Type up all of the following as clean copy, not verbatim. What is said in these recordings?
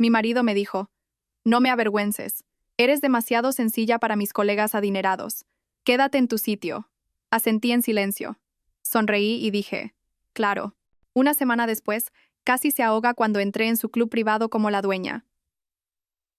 Mi marido me dijo, no me avergüences. Eres demasiado sencilla para mis colegas adinerados. Quédate en tu sitio. Asentí en silencio. Sonreí y dije, claro. Una semana después, casi se ahoga cuando entré en su club privado como la dueña.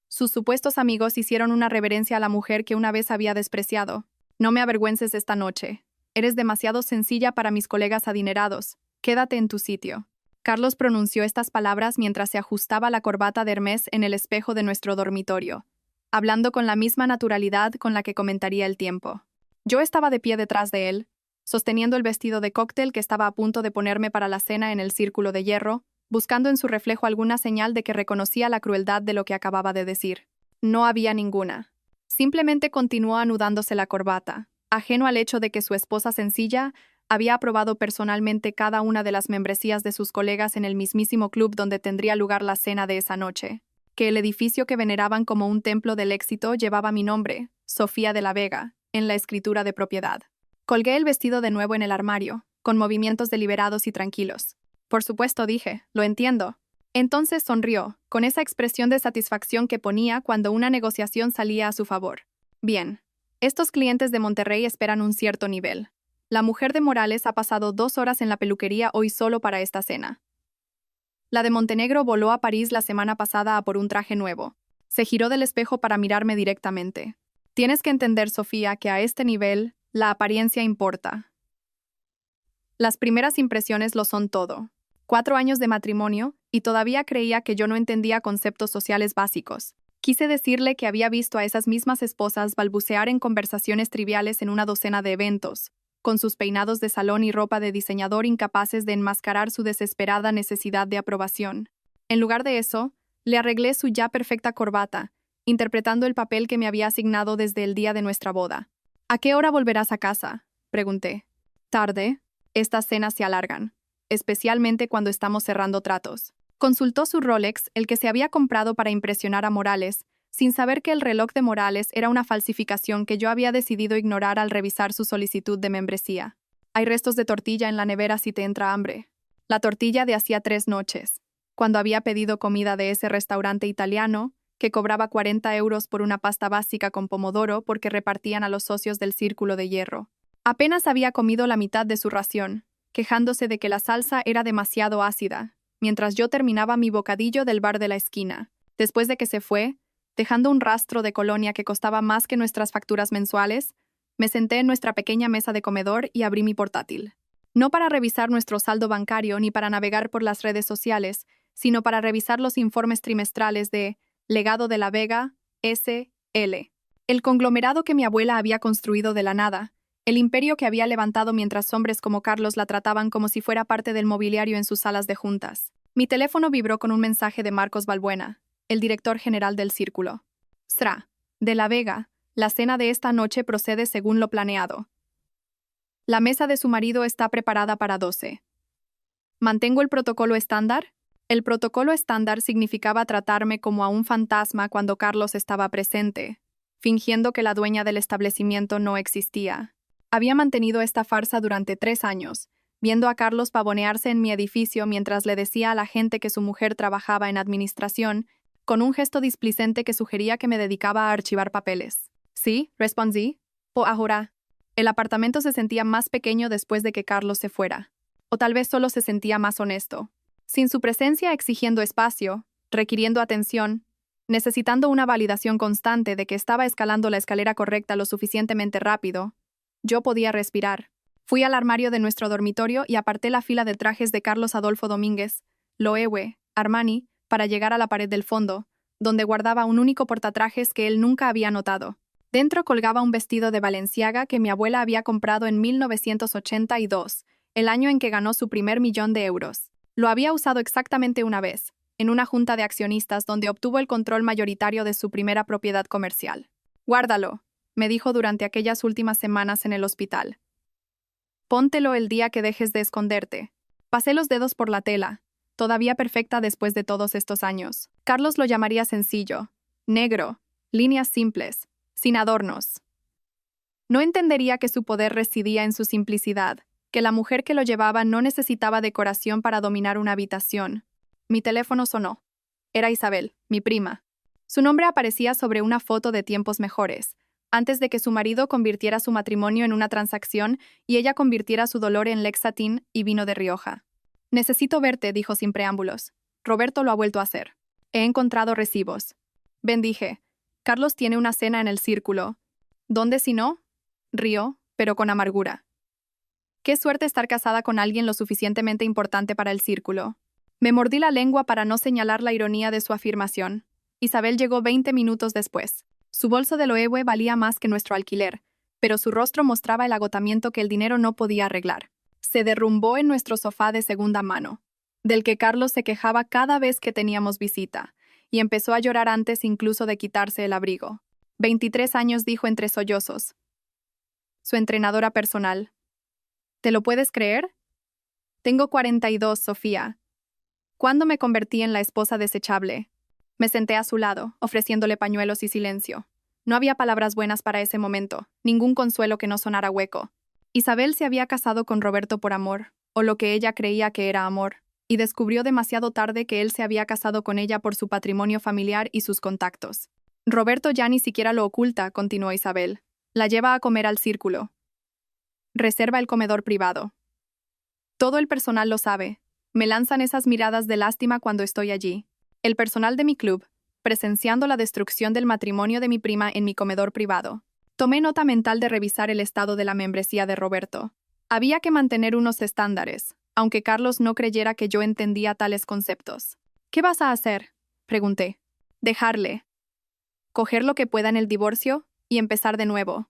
Sus supuestos amigos hicieron una reverencia a la mujer que una vez había despreciado. No me avergüences esta noche. Eres demasiado sencilla para mis colegas adinerados. Quédate en tu sitio. Carlos pronunció estas palabras mientras se ajustaba la corbata de Hermès en el espejo de nuestro dormitorio, hablando con la misma naturalidad con la que comentaría el tiempo. Yo estaba de pie detrás de él, sosteniendo el vestido de cóctel que estaba a punto de ponerme para la cena en el círculo de hierro, buscando en su reflejo alguna señal de que reconocía la crueldad de lo que acababa de decir. No había ninguna. Simplemente continuó anudándose la corbata, ajeno al hecho de que su esposa sencilla había aprobado personalmente cada una de las membresías de sus colegas en el mismísimo club donde tendría lugar la cena de esa noche, que el edificio que veneraban como un templo del éxito llevaba mi nombre, Sofía de la Vega, en la escritura de propiedad. Colgué el vestido de nuevo en el armario, con movimientos deliberados y tranquilos. Por supuesto, dije, lo entiendo. Entonces sonrió, con esa expresión de satisfacción que ponía cuando una negociación salía a su favor. Bien, estos clientes de Monterrey esperan un cierto nivel. La mujer de Morales ha pasado 2 horas en la peluquería hoy solo para esta cena. La de Montenegro voló a París la semana pasada a por un traje nuevo. Se giró del espejo para mirarme directamente. Tienes que entender, Sofía, que a este nivel, la apariencia importa. Las primeras impresiones lo son todo. 4 años de matrimonio, y todavía creía que yo no entendía conceptos sociales básicos. Quise decirle que había visto a esas mismas esposas balbucear en conversaciones triviales en una docena de eventos, con sus peinados de salón y ropa de diseñador incapaces de enmascarar su desesperada necesidad de aprobación. En lugar de eso, le arreglé su ya perfecta corbata, interpretando el papel que me había asignado desde el día de nuestra boda. ¿A qué hora volverás a casa?, pregunté. Tarde. Estas cenas se alargan, especialmente cuando estamos cerrando tratos. Consultó su Rolex, el que se había comprado para impresionar a Morales, sin saber que el reloj de Morales era una falsificación que yo había decidido ignorar al revisar su solicitud de membresía. Hay restos de tortilla en la nevera si te entra hambre. La tortilla de hacía 3 noches, cuando había pedido comida de ese restaurante italiano, que cobraba 40 euros por una pasta básica con pomodoro porque repartían a los socios del Círculo de Hierro. Apenas había comido la mitad de su ración, quejándose de que la salsa era demasiado ácida, mientras yo terminaba mi bocadillo del bar de la esquina. Después de que se fue, dejando un rastro de colonia que costaba más que nuestras facturas mensuales, me senté en nuestra pequeña mesa de comedor y abrí mi portátil. No para revisar nuestro saldo bancario ni para navegar por las redes sociales, sino para revisar los informes trimestrales de Legado de la Vega, S.L. El conglomerado que mi abuela había construido de la nada, el imperio que había levantado mientras hombres como Carlos la trataban como si fuera parte del mobiliario en sus salas de juntas. Mi teléfono vibró con un mensaje de Marcos Balbuena, el director general del Círculo. Sra. De la Vega, la cena de esta noche procede según lo planeado. La mesa de su marido está preparada para 12. ¿Mantengo el protocolo estándar? El protocolo estándar significaba tratarme como a un fantasma cuando Carlos estaba presente, fingiendo que la dueña del establecimiento no existía. Había mantenido esta farsa durante 3 años, viendo a Carlos pavonearse en mi edificio mientras le decía a la gente que su mujer trabajaba en administración, con un gesto displicente que sugería que me dedicaba a archivar papeles. Sí, respondí. Ahora. El apartamento se sentía más pequeño después de que Carlos se fuera. O tal vez solo se sentía más honesto. Sin su presencia exigiendo espacio, requiriendo atención, necesitando una validación constante de que estaba escalando la escalera correcta lo suficientemente rápido, yo podía respirar. Fui al armario de nuestro dormitorio y aparté la fila de trajes de Carlos Adolfo Domínguez, Loewe, Armani, para llegar a la pared del fondo, donde guardaba un único portatrajes que él nunca había notado. Dentro colgaba un vestido de Balenciaga que mi abuela había comprado en 1982, el año en que ganó su primer €1.000.000. Lo había usado exactamente una vez, en una junta de accionistas donde obtuvo el control mayoritario de su primera propiedad comercial. Guárdalo, me dijo durante aquellas últimas semanas en el hospital. Póntelo el día que dejes de esconderte. Pasé los dedos por la tela, todavía perfecta después de todos estos años. Carlos lo llamaría sencillo, negro, líneas simples, sin adornos. No entendería que su poder residía en su simplicidad, que la mujer que lo llevaba no necesitaba decoración para dominar una habitación. Mi teléfono sonó. Era Isabel, mi prima. Su nombre aparecía sobre una foto de tiempos mejores, antes de que su marido convirtiera su matrimonio en una transacción y ella convirtiera su dolor en Lexatin y vino de Rioja. Necesito verte, dijo sin preámbulos. Roberto lo ha vuelto a hacer. He encontrado recibos. Ven, dije. Carlos tiene una cena en el círculo. ¿Dónde si no? Río, pero con amargura. Qué suerte estar casada con alguien lo suficientemente importante para el círculo. Me mordí la lengua para no señalar la ironía de su afirmación. Isabel llegó 20 minutos después. Su bolso de Loewe valía más que nuestro alquiler, pero su rostro mostraba el agotamiento que el dinero no podía arreglar. Se derrumbó en nuestro sofá de segunda mano, del que Carlos se quejaba cada vez que teníamos visita, y empezó a llorar antes incluso de quitarse el abrigo. 23 años, dijo entre sollozos. Su entrenadora personal. ¿Te lo puedes creer? Tengo 42, Sofía. ¿Cuándo me convertí en la esposa desechable? Me senté a su lado, ofreciéndole pañuelos y silencio. No había palabras buenas para ese momento, ningún consuelo que no sonara hueco. Isabel se había casado con Roberto por amor, o lo que ella creía que era amor, y descubrió demasiado tarde que él se había casado con ella por su patrimonio familiar y sus contactos. Roberto ya ni siquiera lo oculta, continuó Isabel. La lleva a comer al círculo. Reserva el comedor privado. Todo el personal lo sabe. Me lanzan esas miradas de lástima cuando estoy allí. El personal de mi club, presenciando la destrucción del matrimonio de mi prima en mi comedor privado. Tomé nota mental de revisar el estado de la membresía de Roberto. Había que mantener unos estándares, aunque Carlos no creyera que yo entendía tales conceptos. ¿Qué vas a hacer?, pregunté. Dejarle. Coger lo que pueda en el divorcio y empezar de nuevo.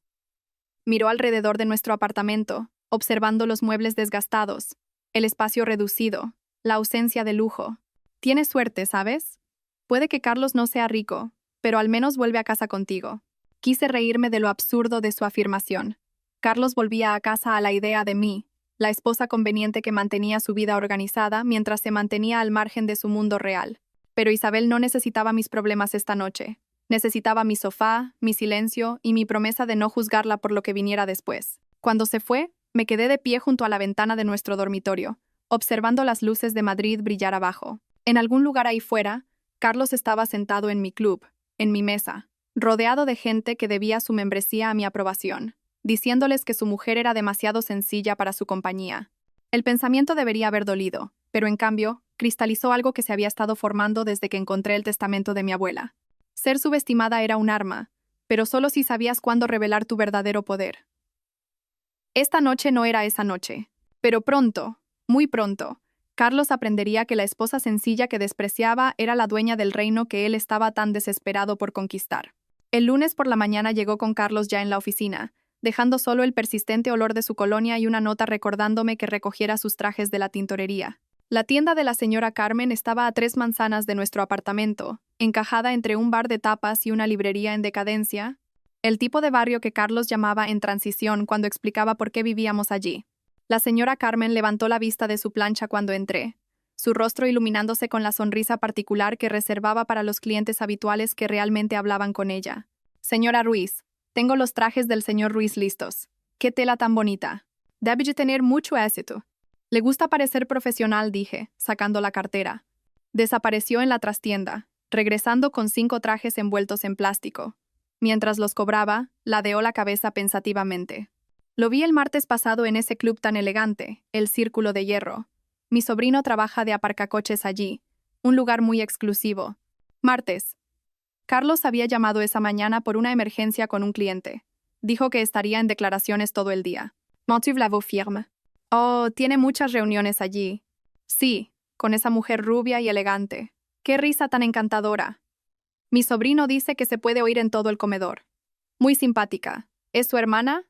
Miró alrededor de nuestro apartamento, observando los muebles desgastados, el espacio reducido, la ausencia de lujo. Tienes suerte, ¿sabes? Puede que Carlos no sea rico, pero al menos vuelve a casa contigo. Quise reírme de lo absurdo de su afirmación. Carlos volvía a casa a la idea de mí, la esposa conveniente que mantenía su vida organizada mientras se mantenía al margen de su mundo real. Pero Isabel no necesitaba mis problemas esta noche. Necesitaba mi sofá, mi silencio y mi promesa de no juzgarla por lo que viniera después. Cuando se fue, me quedé de pie junto a la ventana de nuestro dormitorio, observando las luces de Madrid brillar abajo. En algún lugar ahí fuera, Carlos estaba sentado en mi club, en mi mesa, rodeado de gente que debía su membresía a mi aprobación, diciéndoles que su mujer era demasiado sencilla para su compañía. El pensamiento debería haber dolido, pero en cambio, cristalizó algo que se había estado formando desde que encontré el testamento de mi abuela. Ser subestimada era un arma, pero solo si sabías cuándo revelar tu verdadero poder. Esta noche no era esa noche, pero pronto, muy pronto, Carlos aprendería que la esposa sencilla que despreciaba era la dueña del reino que él estaba tan desesperado por conquistar. El lunes por la mañana llegó con Carlos ya en la oficina, dejando solo el persistente olor de su colonia y una nota recordándome que recogiera sus trajes de la tintorería. La tienda de la señora Carmen estaba a 3 manzanas de nuestro apartamento, encajada entre un bar de tapas y una librería en decadencia, el tipo de barrio que Carlos llamaba en transición cuando explicaba por qué vivíamos allí. La señora Carmen levantó la vista de su plancha cuando entré, su rostro iluminándose con la sonrisa particular que reservaba para los clientes habituales que realmente hablaban con ella. Señora Ruiz, tengo los trajes del señor Ruiz listos. ¡Qué tela tan bonita! Debe tener mucho éxito. Le gusta parecer profesional, dije, sacando la cartera. Desapareció en la trastienda, regresando con 5 trajes envueltos en plástico. Mientras los cobraba, ladeó la cabeza pensativamente. Lo vi el martes pasado en ese club tan elegante, el Círculo de Hierro. Mi sobrino trabaja de aparcacoches allí, un lugar muy exclusivo. Martes. Carlos había llamado esa mañana por una emergencia con un cliente. Dijo que estaría en declaraciones todo el día. Montaigne la voz firme. Oh, tiene muchas reuniones allí. Sí, con esa mujer rubia y elegante. ¡Qué risa tan encantadora! Mi sobrino dice que se puede oír en todo el comedor. Muy simpática. ¿Es su hermana?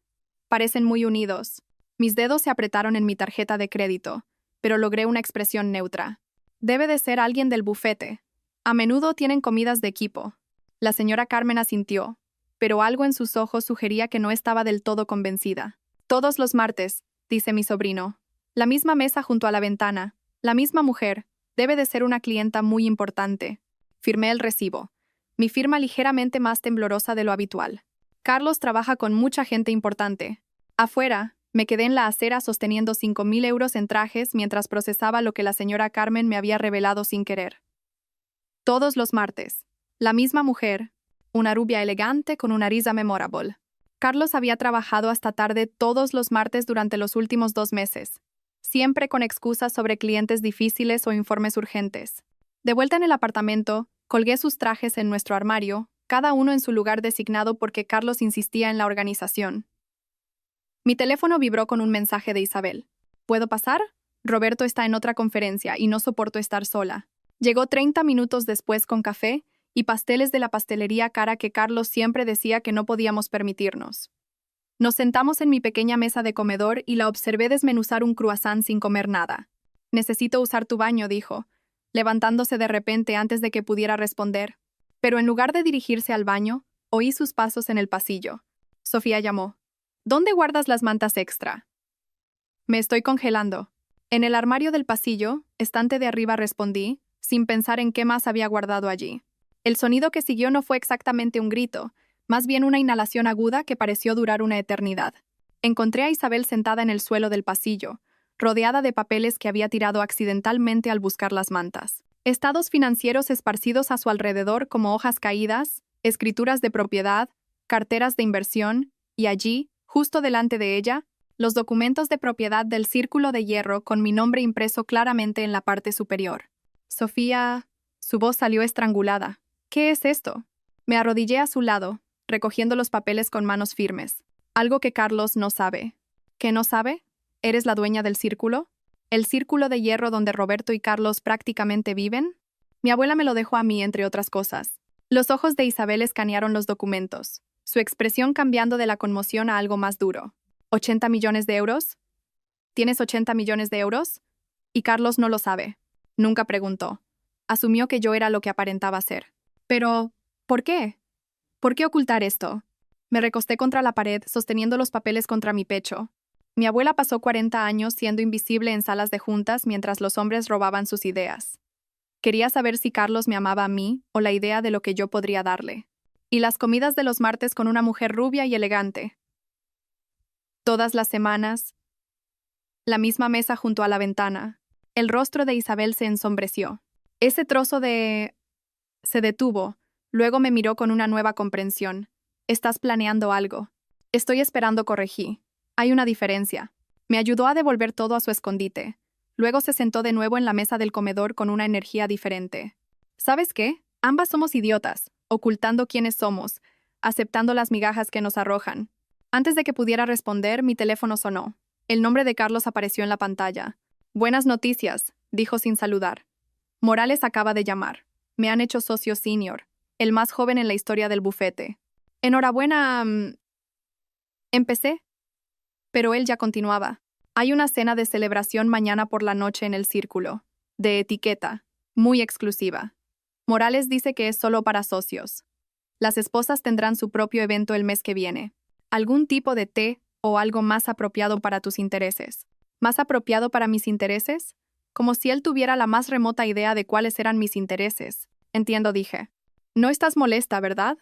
Parecen muy unidos. Mis dedos se apretaron en mi tarjeta de crédito, pero logré una expresión neutra. Debe de ser alguien del bufete. A menudo tienen comidas de equipo. La señora Carmen asintió, pero algo en sus ojos sugería que no estaba del todo convencida. Todos los martes, dice mi sobrino. La misma mesa junto a la ventana. La misma mujer. Debe de ser una clienta muy importante. Firmé el recibo. Mi firma ligeramente más temblorosa de lo habitual. Carlos trabaja con mucha gente importante. Afuera, me quedé en la acera sosteniendo 5.000 euros en trajes mientras procesaba lo que la señora Carmen me había revelado sin querer. Todos los martes. La misma mujer, una rubia elegante con una risa memorable. Carlos había trabajado hasta tarde todos los martes durante los últimos 2 meses, siempre con excusas sobre clientes difíciles o informes urgentes. De vuelta en el apartamento, colgué sus trajes en nuestro armario, cada uno en su lugar designado porque Carlos insistía en la organización. Mi teléfono vibró con un mensaje de Isabel. ¿Puedo pasar? Roberto está en otra conferencia y no soporto estar sola. Llegó 30 minutos después con café y pasteles de la pastelería cara que Carlos siempre decía que no podíamos permitirnos. Nos sentamos en mi pequeña mesa de comedor y la observé desmenuzar un croissant sin comer nada. Necesito usar tu baño, dijo, levantándose de repente antes de que pudiera responder. Pero en lugar de dirigirse al baño, oí sus pasos en el pasillo. Sofía llamó. ¿Dónde guardas las mantas extra? Me estoy congelando. En el armario del pasillo, estante de arriba, respondí, sin pensar en qué más había guardado allí. El sonido que siguió no fue exactamente un grito, más bien una inhalación aguda que pareció durar una eternidad. Encontré a Isabel sentada en el suelo del pasillo, rodeada de papeles que había tirado accidentalmente al buscar las mantas. Estados financieros esparcidos a su alrededor como hojas caídas, escrituras de propiedad, carteras de inversión, y allí, justo delante de ella, los documentos de propiedad del Círculo de Hierro con mi nombre impreso claramente en la parte superior. Sofía... Su voz salió estrangulada. ¿Qué es esto? Me arrodillé a su lado, recogiendo los papeles con manos firmes. Algo que Carlos no sabe. ¿Qué no sabe? ¿Eres la dueña del círculo? ¿El círculo de hierro donde Roberto y Carlos prácticamente viven? Mi abuela me lo dejó a mí, entre otras cosas. Los ojos de Isabel escanearon los documentos, su expresión cambiando de la conmoción a algo más duro. ¿80 millones de euros? ¿Tienes 80 millones de euros? Y Carlos no lo sabe. Nunca preguntó. Asumió que yo era lo que aparentaba ser. Pero, ¿por qué? ¿Por qué ocultar esto? Me recosté contra la pared, sosteniendo los papeles contra mi pecho. Mi abuela pasó 40 años siendo invisible en salas de juntas mientras los hombres robaban sus ideas. Quería saber si Carlos me amaba a mí o la idea de lo que yo podría darle. Y las comidas de los martes con una mujer rubia y elegante. Todas las semanas, la misma mesa junto a la ventana. El rostro de Isabel se ensombreció. Ese trozo de... Se detuvo. Luego me miró con una nueva comprensión. Estás planeando algo. Estoy esperando, corregí. Hay una diferencia. Me ayudó a devolver todo a su escondite. Luego se sentó de nuevo en la mesa del comedor con una energía diferente. ¿Sabes qué? Ambas somos idiotas, ocultando quiénes somos, aceptando las migajas que nos arrojan. Antes de que pudiera responder, mi teléfono sonó. El nombre de Carlos apareció en la pantalla. Buenas noticias, dijo sin saludar. Morales acaba de llamar. Me han hecho socio senior, el más joven en la historia del bufete. Enhorabuena. Empecé. Pero él ya continuaba. Hay una cena de celebración mañana por la noche en el círculo. De etiqueta. Muy exclusiva. Morales dice que es solo para socios. Las esposas tendrán su propio evento el mes que viene. Algún tipo de té o algo más apropiado para tus intereses. ¿Más apropiado para mis intereses? Como si él tuviera la más remota idea de cuáles eran mis intereses. Entiendo, dije. No estás molesta, ¿verdad?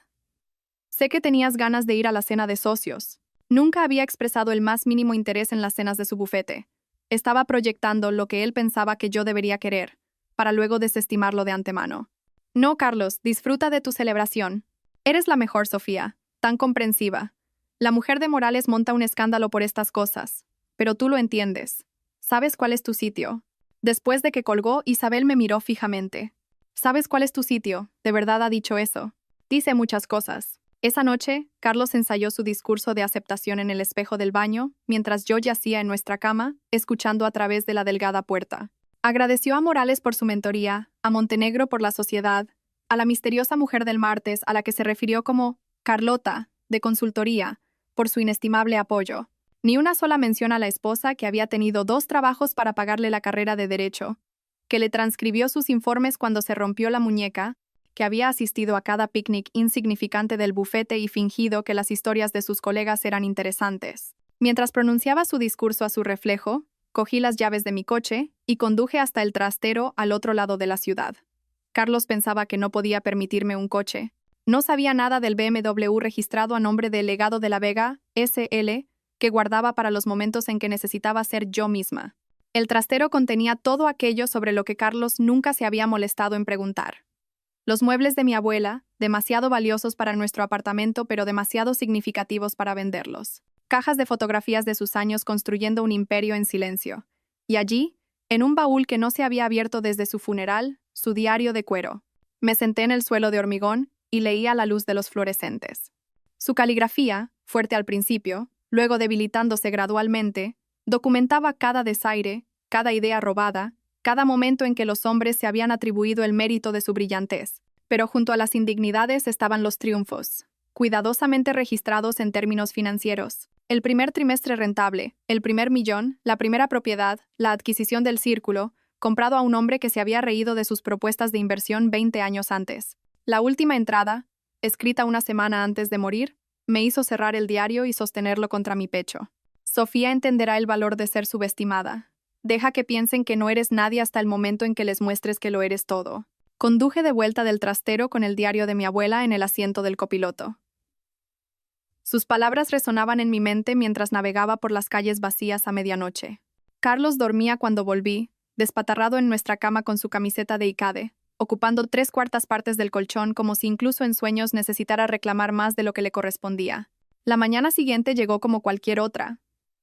Sé que tenías ganas de ir a la cena de socios. Nunca había expresado el más mínimo interés en las cenas de su bufete. Estaba proyectando lo que él pensaba que yo debería querer, para luego desestimarlo de antemano. No, Carlos, disfruta de tu celebración. Eres la mejor, Sofía, tan comprensiva. La mujer de Morales monta un escándalo por estas cosas, pero tú lo entiendes. ¿Sabes cuál es tu sitio? Después de que colgó, Isabel me miró fijamente. ¿Sabes cuál es tu sitio? ¿De verdad ha dicho eso? Dice muchas cosas. Esa noche, Carlos ensayó su discurso de aceptación en el espejo del baño, mientras yo yacía en nuestra cama, escuchando a través de la delgada puerta. Agradeció a Morales por su mentoría, a Montenegro por la sociedad, a la misteriosa mujer del martes a la que se refirió como Carlota, de consultoría, por su inestimable apoyo. Ni una sola mención a la esposa que había tenido 2 trabajos para pagarle la carrera de Derecho, que le transcribió sus informes cuando se rompió la muñeca, que había asistido a cada picnic insignificante del bufete y fingido que las historias de sus colegas eran interesantes. Mientras pronunciaba su discurso a su reflejo, cogí las llaves de mi coche y conduje hasta el trastero al otro lado de la ciudad. Carlos pensaba que no podía permitirme un coche. No sabía nada del BMW registrado a nombre del Legado de la Vega, SL, que guardaba para los momentos en que necesitaba ser yo misma. El trastero contenía todo aquello sobre lo que Carlos nunca se había molestado en preguntar. Los muebles de mi abuela, demasiado valiosos para nuestro apartamento, pero demasiado significativos para venderlos. Cajas de fotografías de sus años construyendo un imperio en silencio. Y allí, en un baúl que no se había abierto desde su funeral, su diario de cuero. Me senté en el suelo de hormigón y leí a la luz de los fluorescentes. Su caligrafía, fuerte al principio, luego debilitándose gradualmente, documentaba cada desaire, cada idea robada, cada momento en que los hombres se habían atribuido el mérito de su brillantez. Pero junto a las indignidades estaban los triunfos, cuidadosamente registrados en términos financieros. El primer trimestre rentable, el primer millón, la primera propiedad, la adquisición del círculo, comprado a un hombre que se había reído de sus propuestas de inversión 20 años antes. La última entrada, escrita una semana antes de morir, me hizo cerrar el diario y sostenerlo contra mi pecho. Sofía entenderá el valor de ser subestimada. Deja que piensen que no eres nadie hasta el momento en que les muestres que lo eres todo. Conduje de vuelta del trastero con el diario de mi abuela en el asiento del copiloto. Sus palabras resonaban en mi mente mientras navegaba por las calles vacías a medianoche. Carlos dormía cuando volví, despatarrado en nuestra cama con su camiseta de Icade, ocupando 3/4 partes del colchón como si incluso en sueños necesitara reclamar más de lo que le correspondía. La mañana siguiente llegó como cualquier otra,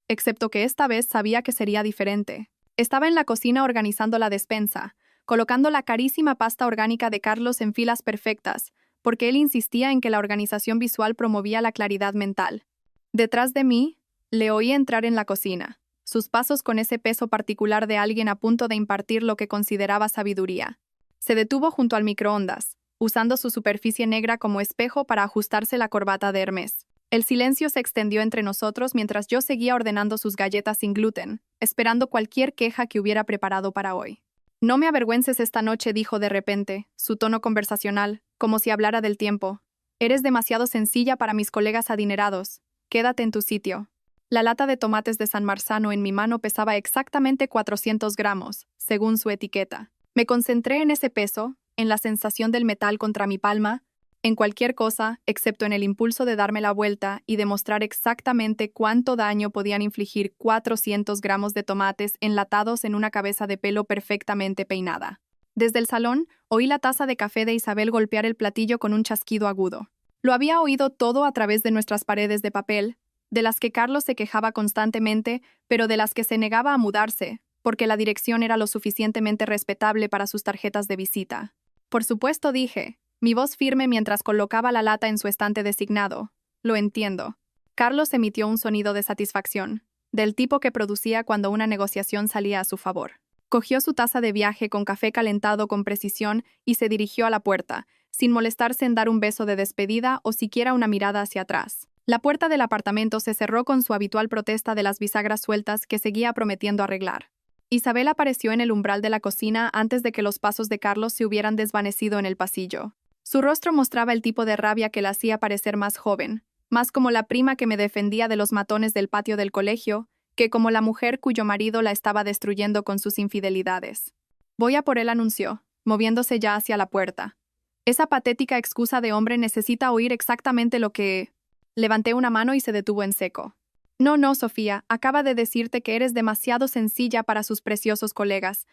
excepto que esta vez sabía que sería diferente. Estaba en la cocina organizando la despensa, colocando la carísima pasta orgánica de Carlos en filas perfectas, porque él insistía en que la organización visual promovía la claridad mental. Detrás de mí, le oí entrar en la cocina, sus pasos con ese peso particular de alguien a punto de impartir lo que consideraba sabiduría. Se detuvo junto al microondas, usando su superficie negra como espejo para ajustarse la corbata de Hermes. El silencio se extendió entre nosotros mientras yo seguía ordenando sus galletas sin gluten, esperando cualquier queja que hubiera preparado para hoy. «No me avergüences esta noche», dijo de repente, su tono conversacional, como si hablara del tiempo. «Eres demasiado sencilla para mis colegas adinerados. Quédate en tu sitio». La lata de tomates de San Marzano en mi mano pesaba exactamente 400 gramos, según su etiqueta. Me concentré en ese peso, en la sensación del metal contra mi palma, en cualquier cosa, excepto en el impulso de darme la vuelta y demostrar exactamente cuánto daño podían infligir 400 gramos de tomates enlatados en una cabeza de pelo perfectamente peinada. Desde el salón, oí la taza de café de Isabel golpear el platillo con un chasquido agudo. Lo había oído todo a través de nuestras paredes de papel, de las que Carlos se quejaba constantemente, pero de las que se negaba a mudarse, porque la dirección era lo suficientemente respetable para sus tarjetas de visita. Por supuesto, dije, mi voz firme mientras colocaba la lata en su estante designado. Lo entiendo. Carlos emitió un sonido de satisfacción, del tipo que producía cuando una negociación salía a su favor. Cogió su taza de viaje con café calentado con precisión y se dirigió a la puerta, sin molestarse en dar un beso de despedida o siquiera una mirada hacia atrás. La puerta del apartamento se cerró con su habitual protesta de las bisagras sueltas que seguía prometiendo arreglar. Isabel apareció en el umbral de la cocina antes de que los pasos de Carlos se hubieran desvanecido en el pasillo. Su rostro mostraba el tipo de rabia que la hacía parecer más joven, más como la prima que me defendía de los matones del patio del colegio, que como la mujer cuyo marido la estaba destruyendo con sus infidelidades. «Voy a por él», anunció, moviéndose ya hacia la puerta. «Esa patética excusa de hombre necesita oír exactamente lo que...». Levanté una mano y se detuvo en seco. No, Sofía, acaba de decirte que eres demasiado sencilla para sus preciosos colegas.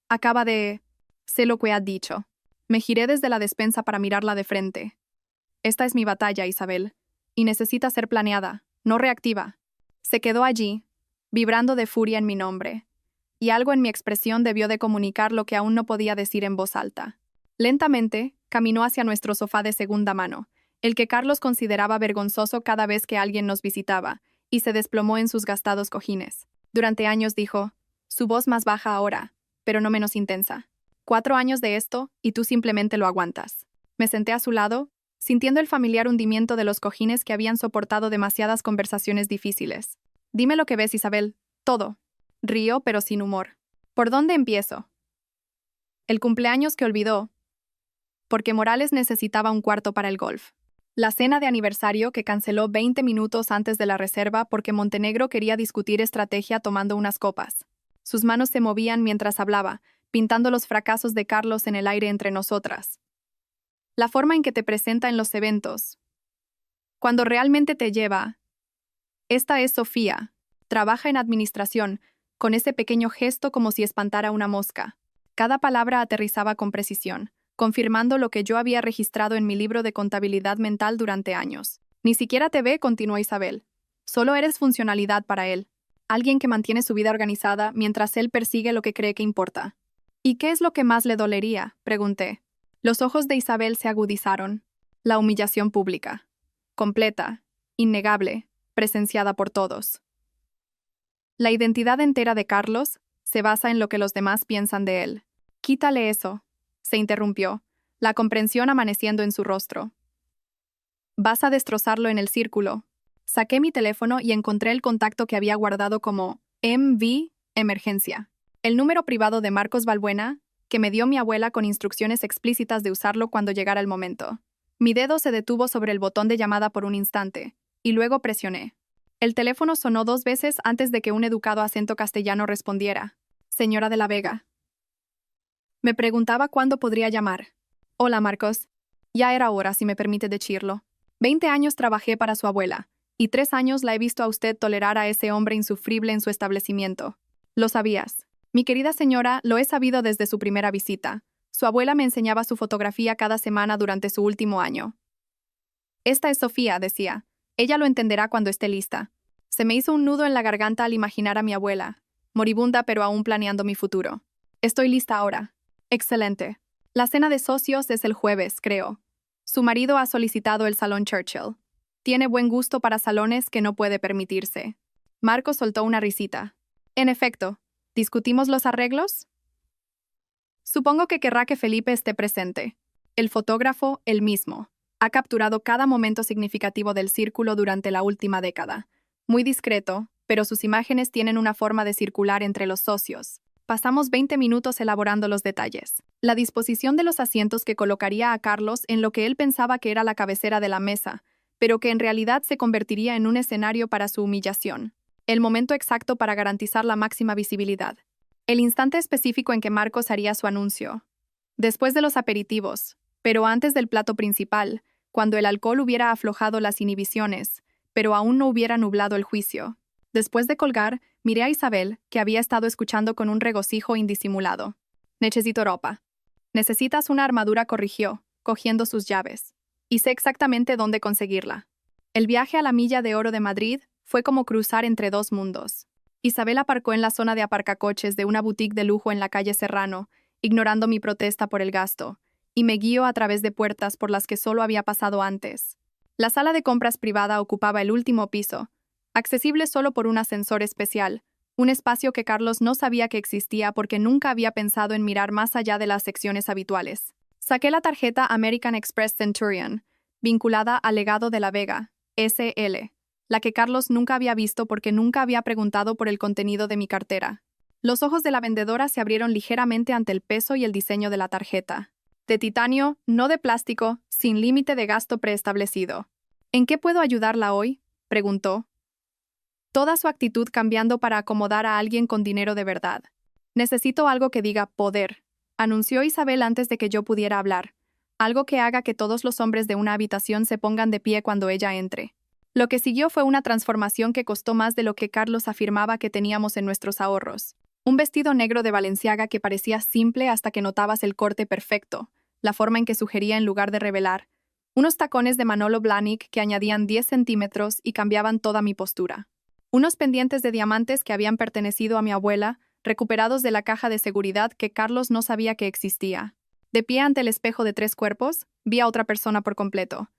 Acaba de... Sé lo que ha dicho». Me giré desde la despensa para mirarla de frente. «Esta es mi batalla, Isabel, y necesita ser planeada, no reactiva». Se quedó allí, vibrando de furia en mi nombre, y algo en mi expresión debió de comunicar lo que aún no podía decir en voz alta. Lentamente, caminó hacia nuestro sofá de segunda mano, el que Carlos consideraba vergonzoso cada vez que alguien nos visitaba, y se desplomó en sus gastados cojines. Durante años dijo, su voz más baja ahora, pero no menos intensa. 4 años de esto, y tú simplemente lo aguantas. Me senté a su lado, sintiendo el familiar hundimiento de los cojines que habían soportado demasiadas conversaciones difíciles. «Dime lo que ves, Isabel. Todo». Río, pero sin humor. «¿Por dónde empiezo?» El cumpleaños que olvidó, porque Morales necesitaba un cuarto para el golf. La cena de aniversario que canceló 20 minutos antes de la reserva porque Montenegro quería discutir estrategia tomando unas copas. Sus manos se movían mientras hablaba, pintando los fracasos de Carlos en el aire entre nosotras. La forma en que te presenta en los eventos. Cuando realmente te lleva. Esta es Sofía. Trabaja en administración, con ese pequeño gesto como si espantara una mosca. Cada palabra aterrizaba con precisión, confirmando lo que yo había registrado en mi libro de contabilidad mental durante años. Ni siquiera te ve, continuó Isabel. Solo eres funcionalidad para él. Alguien que mantiene su vida organizada mientras él persigue lo que cree que importa. ¿Y qué es lo que más le dolería?, pregunté. Los ojos de Isabel se agudizaron. La humillación pública. Completa, innegable, presenciada por todos. La identidad entera de Carlos se basa en lo que los demás piensan de él. Quítale eso, se interrumpió, la comprensión amaneciendo en su rostro. Vas a destrozarlo en el círculo. Saqué mi teléfono y encontré el contacto que había guardado como MV Emergencia. El número privado de Marcos Balbuena, que me dio mi abuela con instrucciones explícitas de usarlo cuando llegara el momento. Mi dedo se detuvo sobre el botón de llamada por un instante, y luego presioné. El teléfono sonó 2 veces antes de que un educado acento castellano respondiera. Señora de la Vega. Me preguntaba cuándo podría llamar. Hola, Marcos. Ya era hora, si me permite decirlo. 20 años trabajé para su abuela, y 3 años la he visto a usted tolerar a ese hombre insufrible en su establecimiento. Lo sabías. Mi querida señora, lo he sabido desde su primera visita. Su abuela me enseñaba su fotografía cada semana durante su último año. Esta es Sofía, decía. Ella lo entenderá cuando esté lista. Se me hizo un nudo en la garganta al imaginar a mi abuela, moribunda pero aún planeando mi futuro. Estoy lista ahora. Excelente. La cena de socios es el jueves, creo. Su marido ha solicitado el Salón Churchill. Tiene buen gusto para salones que no puede permitirse. Marco soltó una risita. En efecto, ¿discutimos los arreglos? Supongo que querrá que Felipe esté presente. El fotógrafo, el mismo, ha capturado cada momento significativo del círculo durante la última década. Muy discreto, pero sus imágenes tienen una forma de circular entre los socios. Pasamos 20 minutos elaborando los detalles. La disposición de los asientos que colocaría a Carlos en lo que él pensaba que era la cabecera de la mesa, pero que en realidad se convertiría en un escenario para su humillación. El momento exacto para garantizar la máxima visibilidad. El instante específico en que Marcos haría su anuncio. Después de los aperitivos, pero antes del plato principal, cuando el alcohol hubiera aflojado las inhibiciones, pero aún no hubiera nublado el juicio. Después de colgar, miré a Isabel, que había estado escuchando con un regocijo indisimulado. Necesito ropa. Necesitas una armadura, corrigió, cogiendo sus llaves. Y sé exactamente dónde conseguirla. El viaje a la Milla de Oro de Madrid fue como cruzar entre 2 mundos. Isabel aparcó en la zona de aparcacoches de una boutique de lujo en la calle Serrano, ignorando mi protesta por el gasto, y me guió a través de puertas por las que solo había pasado antes. La sala de compras privada ocupaba el último piso, accesible solo por un ascensor especial, un espacio que Carlos no sabía que existía porque nunca había pensado en mirar más allá de las secciones habituales. Saqué la tarjeta American Express Centurion, vinculada al legado de la Vega, SL, la que Carlos nunca había visto porque nunca había preguntado por el contenido de mi cartera. Los ojos de la vendedora se abrieron ligeramente ante el peso y el diseño de la tarjeta. De titanio, no de plástico, sin límite de gasto preestablecido. ¿En qué puedo ayudarla hoy?, preguntó. Toda su actitud cambiando para acomodar a alguien con dinero de verdad. Necesito algo que diga poder, anunció Isabel antes de que yo pudiera hablar. Algo que haga que todos los hombres de una habitación se pongan de pie cuando ella entre. Lo que siguió fue una transformación que costó más de lo que Carlos afirmaba que teníamos en nuestros ahorros. Un vestido negro de Balenciaga que parecía simple hasta que notabas el corte perfecto, la forma en que sugería en lugar de revelar. Unos tacones de Manolo Blahnik que añadían 10 centímetros y cambiaban toda mi postura. Unos pendientes de diamantes que habían pertenecido a mi abuela, recuperados de la caja de seguridad que Carlos no sabía que existía. De pie ante el espejo de 3 cuerpos, vi a otra persona por completo.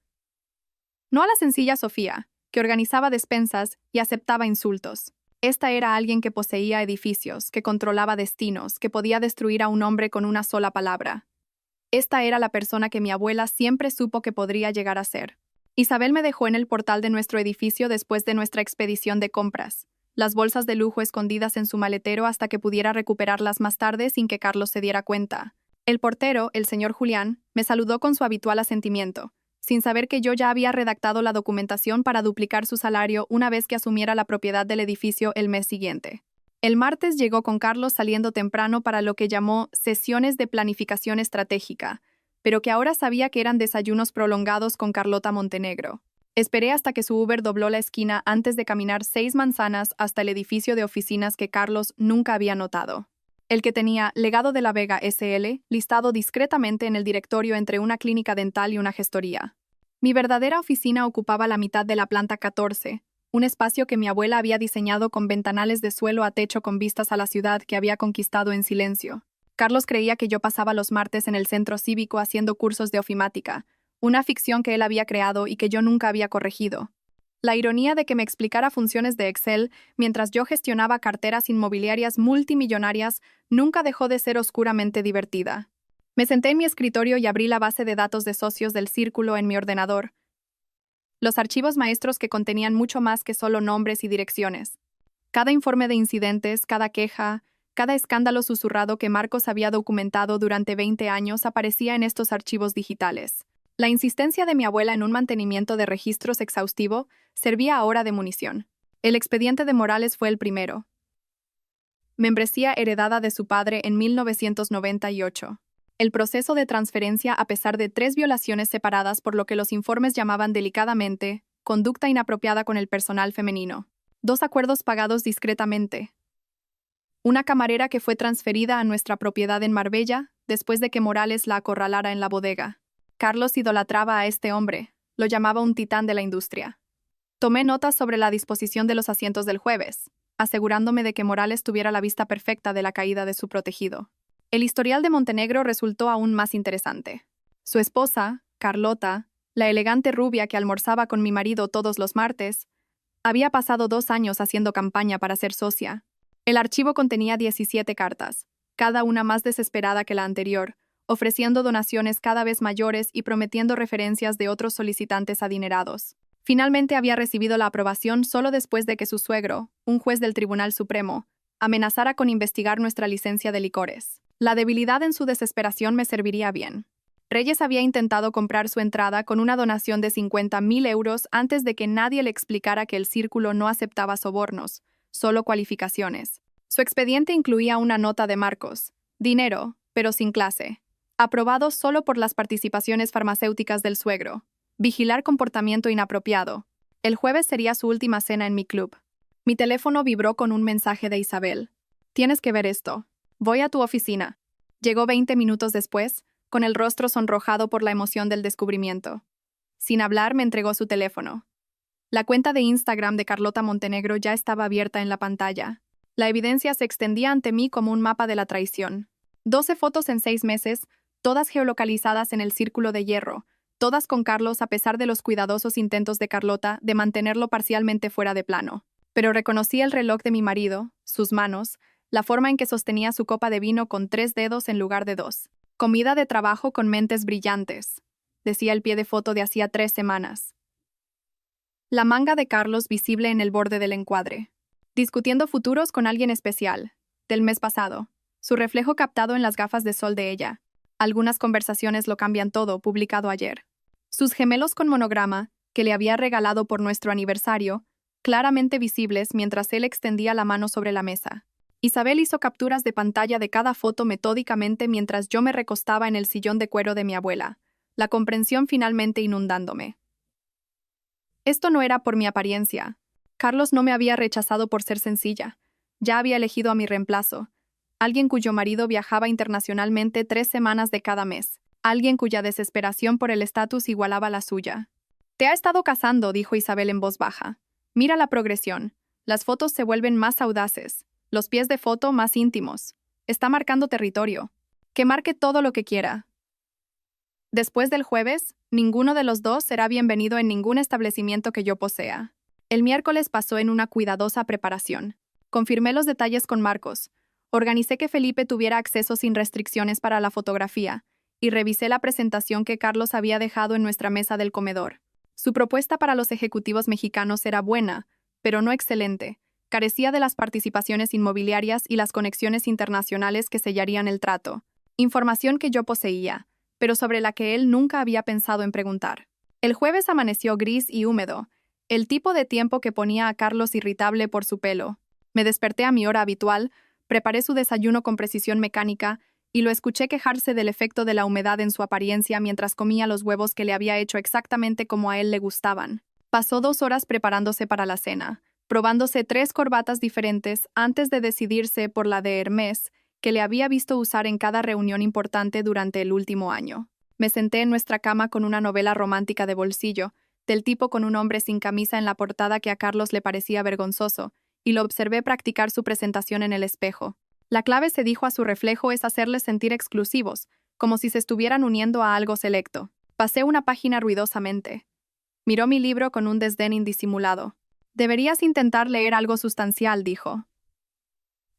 No a la sencilla Sofía, que organizaba despensas y aceptaba insultos. Esta era alguien que poseía edificios, que controlaba destinos, que podía destruir a un hombre con una sola palabra. Esta era la persona que mi abuela siempre supo que podría llegar a ser. Isabel me dejó en el portal de nuestro edificio después de nuestra expedición de compras, las bolsas de lujo escondidas en su maletero hasta que pudiera recuperarlas más tarde sin que Carlos se diera cuenta. El portero, el señor Julián, me saludó con su habitual asentimiento, sin saber que yo ya había redactado la documentación para duplicar su salario una vez que asumiera la propiedad del edificio el mes siguiente. El martes llegó con Carlos saliendo temprano para lo que llamó sesiones de planificación estratégica, pero que ahora sabía que eran desayunos prolongados con Carlota Montenegro. Esperé hasta que su Uber dobló la esquina antes de caminar 6 manzanas hasta el edificio de oficinas que Carlos nunca había notado. el que tenía Legado de la Vega SL listado discretamente en el directorio entre una clínica dental y una gestoría. Mi verdadera oficina ocupaba la mitad de la planta 14, un espacio que mi abuela había diseñado con ventanales de suelo a techo con vistas a la ciudad que había conquistado en silencio. Carlos creía que yo pasaba los martes en el centro cívico haciendo cursos de ofimática, una ficción que él había creado y que yo nunca había corregido. La ironía de que me explicara funciones de Excel mientras yo gestionaba carteras inmobiliarias multimillonarias nunca dejó de ser oscuramente divertida. Me senté en mi escritorio y abrí la base de datos de socios del círculo en mi ordenador. Los archivos maestros que contenían mucho más que solo nombres y direcciones. Cada informe de incidentes, cada queja, cada escándalo susurrado que Marcos había documentado durante 20 años aparecía en estos archivos digitales. La insistencia de mi abuela en un mantenimiento de registros exhaustivo servía ahora de munición. El expediente de Morales fue el primero. Membresía heredada de su padre en 1998. El proceso de transferencia a pesar de 3 violaciones separadas por lo que los informes llamaban delicadamente conducta inapropiada con el personal femenino. 2 acuerdos pagados discretamente. Una camarera que fue transferida a nuestra propiedad en Marbella después de que Morales la acorralara en la bodega. Carlos idolatraba a este hombre, lo llamaba un titán de la industria. Tomé notas sobre la disposición de los asientos del jueves, asegurándome de que Morales tuviera la vista perfecta de la caída de su protegido. El historial de Montenegro resultó aún más interesante. Su esposa, Carlota, la elegante rubia que almorzaba con mi marido todos los martes, había pasado 2 años haciendo campaña para ser socia. El archivo contenía 17 cartas, cada una más desesperada que la anterior, ofreciendo donaciones cada vez mayores y prometiendo referencias de otros solicitantes adinerados. Finalmente había recibido la aprobación solo después de que su suegro, un juez del Tribunal Supremo, amenazara con investigar nuestra licencia de licores. La debilidad en su desesperación me serviría bien. Reyes había intentado comprar su entrada con una donación de 50.000 euros antes de que nadie le explicara que el círculo no aceptaba sobornos, solo cualificaciones. Su expediente incluía una nota de Marcos, dinero, pero sin clase, aprobado solo por las participaciones farmacéuticas del suegro, vigilar comportamiento inapropiado. El jueves sería su última cena en mi club. Mi teléfono vibró con un mensaje de Isabel. Tienes que ver esto. Voy a tu oficina. Llegó 20 minutos después, con el rostro sonrojado por la emoción del descubrimiento. Sin hablar, me entregó su teléfono. La cuenta de Instagram de Carlota Montenegro ya estaba abierta en la pantalla. La evidencia se extendía ante mí como un mapa de la traición. 12 fotos en 6 meses, todas geolocalizadas en el Círculo de Hierro, todas con Carlos a pesar de los cuidadosos intentos de Carlota de mantenerlo parcialmente fuera de plano. Pero reconocí el reloj de mi marido, sus manos, la forma en que sostenía su copa de vino con 3 dedos en lugar de 2. Comida de trabajo con mentes brillantes, decía el pie de foto de hacía 3 semanas. La manga de Carlos visible en el borde del encuadre. Discutiendo futuros con alguien especial, del mes pasado. Su reflejo captado en las gafas de sol de ella. Algunas conversaciones lo cambian todo, publicado ayer. Sus gemelos con monograma, que le había regalado por nuestro aniversario, claramente visibles mientras él extendía la mano sobre la mesa. Isabel hizo capturas de pantalla de cada foto metódicamente mientras yo me recostaba en el sillón de cuero de mi abuela, la comprensión finalmente inundándome. Esto no era por mi apariencia. Carlos no me había rechazado por ser sencilla. Ya había elegido a mi reemplazo, alguien cuyo marido viajaba internacionalmente 3 semanas de cada mes, alguien cuya desesperación por el estatus igualaba la suya. «Te ha estado casando», dijo Isabel en voz baja. «Mira la progresión. Las fotos se vuelven más audaces. Los pies de foto más íntimos. Está marcando territorio. Que marque todo lo que quiera». Después del jueves, ninguno de los dos será bienvenido en ningún establecimiento que yo posea. El miércoles pasó en una cuidadosa preparación. Confirmé los detalles con Marcos. Organicé que Felipe tuviera acceso sin restricciones para la fotografía y revisé la presentación que Carlos había dejado en nuestra mesa del comedor. Su propuesta para los ejecutivos mexicanos era buena, pero no excelente. Carecía de las participaciones inmobiliarias y las conexiones internacionales que sellarían el trato. Información que yo poseía, pero sobre la que él nunca había pensado en preguntar. El jueves amaneció gris y húmedo, el tipo de tiempo que ponía a Carlos irritable por su pelo. Me desperté a mi hora habitual, preparé su desayuno con precisión mecánica y lo escuché quejarse del efecto de la humedad en su apariencia mientras comía los huevos que le había hecho exactamente como a él le gustaban. Pasó 2 horas preparándose para la cena, probándose 3 corbatas diferentes antes de decidirse por la de Hermès que le había visto usar en cada reunión importante durante el último año. Me senté en nuestra cama con una novela romántica de bolsillo, del tipo con un hombre sin camisa en la portada que a Carlos le parecía vergonzoso, y lo observé practicar su presentación en el espejo. La clave, se dijo a su reflejo, es hacerles sentir exclusivos, como si se estuvieran uniendo a algo selecto. Pasé una página ruidosamente. Miró mi libro con un desdén indisimulado. Deberías intentar leer algo sustancial, dijo.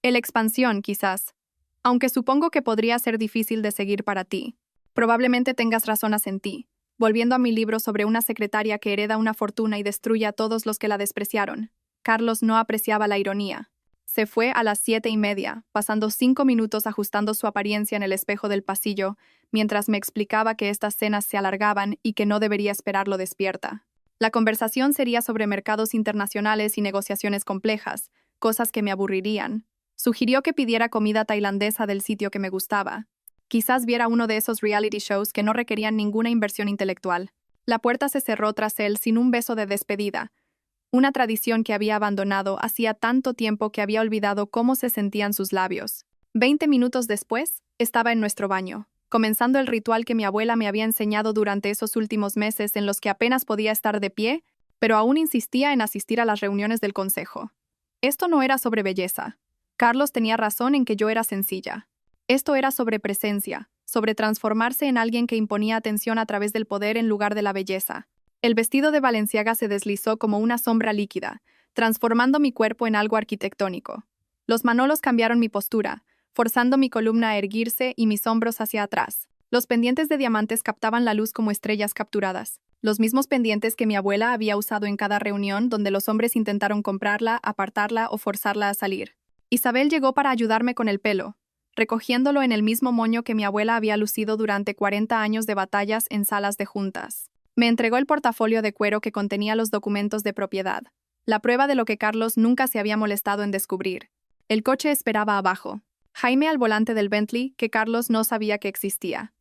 El Expansión, quizás. Aunque supongo que podría ser difícil de seguir para ti. Probablemente tengas razón, asentí, volviendo a mi libro sobre una secretaria que hereda una fortuna y destruye a todos los que la despreciaron. Carlos no apreciaba la ironía. Se fue a las 7:30, pasando 5 minutos ajustando su apariencia en el espejo del pasillo, mientras me explicaba que estas cenas se alargaban y que no debería esperarlo despierta. La conversación sería sobre mercados internacionales y negociaciones complejas, cosas que me aburrirían. Sugirió que pidiera comida tailandesa del sitio que me gustaba. Quizás viera uno de esos reality shows que no requerían ninguna inversión intelectual. La puerta se cerró tras él sin un beso de despedida, una tradición que había abandonado hacía tanto tiempo que había olvidado cómo se sentían sus labios. 20 minutos después, estaba en nuestro baño, comenzando el ritual que mi abuela me había enseñado durante esos últimos meses en los que apenas podía estar de pie, pero aún insistía en asistir a las reuniones del consejo. Esto no era sobre belleza. Carlos tenía razón en que yo era sencilla. Esto era sobre presencia, sobre transformarse en alguien que imponía atención a través del poder en lugar de la belleza. El vestido de Balenciaga se deslizó como una sombra líquida, transformando mi cuerpo en algo arquitectónico. Los manolos cambiaron mi postura, forzando mi columna a erguirse y mis hombros hacia atrás. Los pendientes de diamantes captaban la luz como estrellas capturadas, los mismos pendientes que mi abuela había usado en cada reunión donde los hombres intentaron comprarla, apartarla o forzarla a salir. Isabel llegó para ayudarme con el pelo, recogiéndolo en el mismo moño que mi abuela había lucido durante 40 años de batallas en salas de juntas. Me entregó el portafolio de cuero que contenía los documentos de propiedad, la prueba de lo que Carlos nunca se había molestado en descubrir. El coche esperaba abajo, Jaime al volante del Bentley que Carlos no sabía que existía.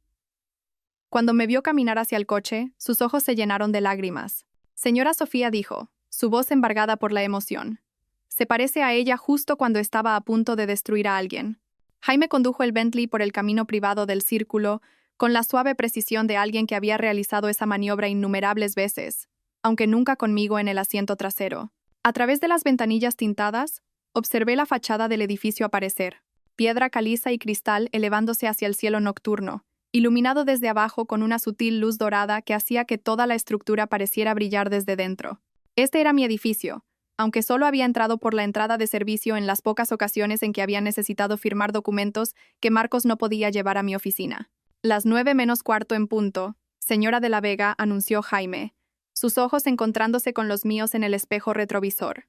Cuando me vio caminar hacia el coche, sus ojos se llenaron de lágrimas. Señora Sofía, dijo, su voz embargada por la emoción. Se parece a ella justo cuando estaba a punto de destruir a alguien. Jaime condujo el Bentley por el camino privado del círculo, con la suave precisión de alguien que había realizado esa maniobra innumerables veces, aunque nunca conmigo en el asiento trasero. A través de las ventanillas tintadas, observé la fachada del edificio aparecer, piedra caliza y cristal elevándose hacia el cielo nocturno, iluminado desde abajo con una sutil luz dorada que hacía que toda la estructura pareciera brillar desde dentro. Este era mi edificio, aunque solo había entrado por la entrada de servicio en las pocas ocasiones en que había necesitado firmar documentos que Marcos no podía llevar a mi oficina. Las 9:45 en punto, señora de la Vega, anunció Jaime, sus ojos encontrándose con los míos en el espejo retrovisor.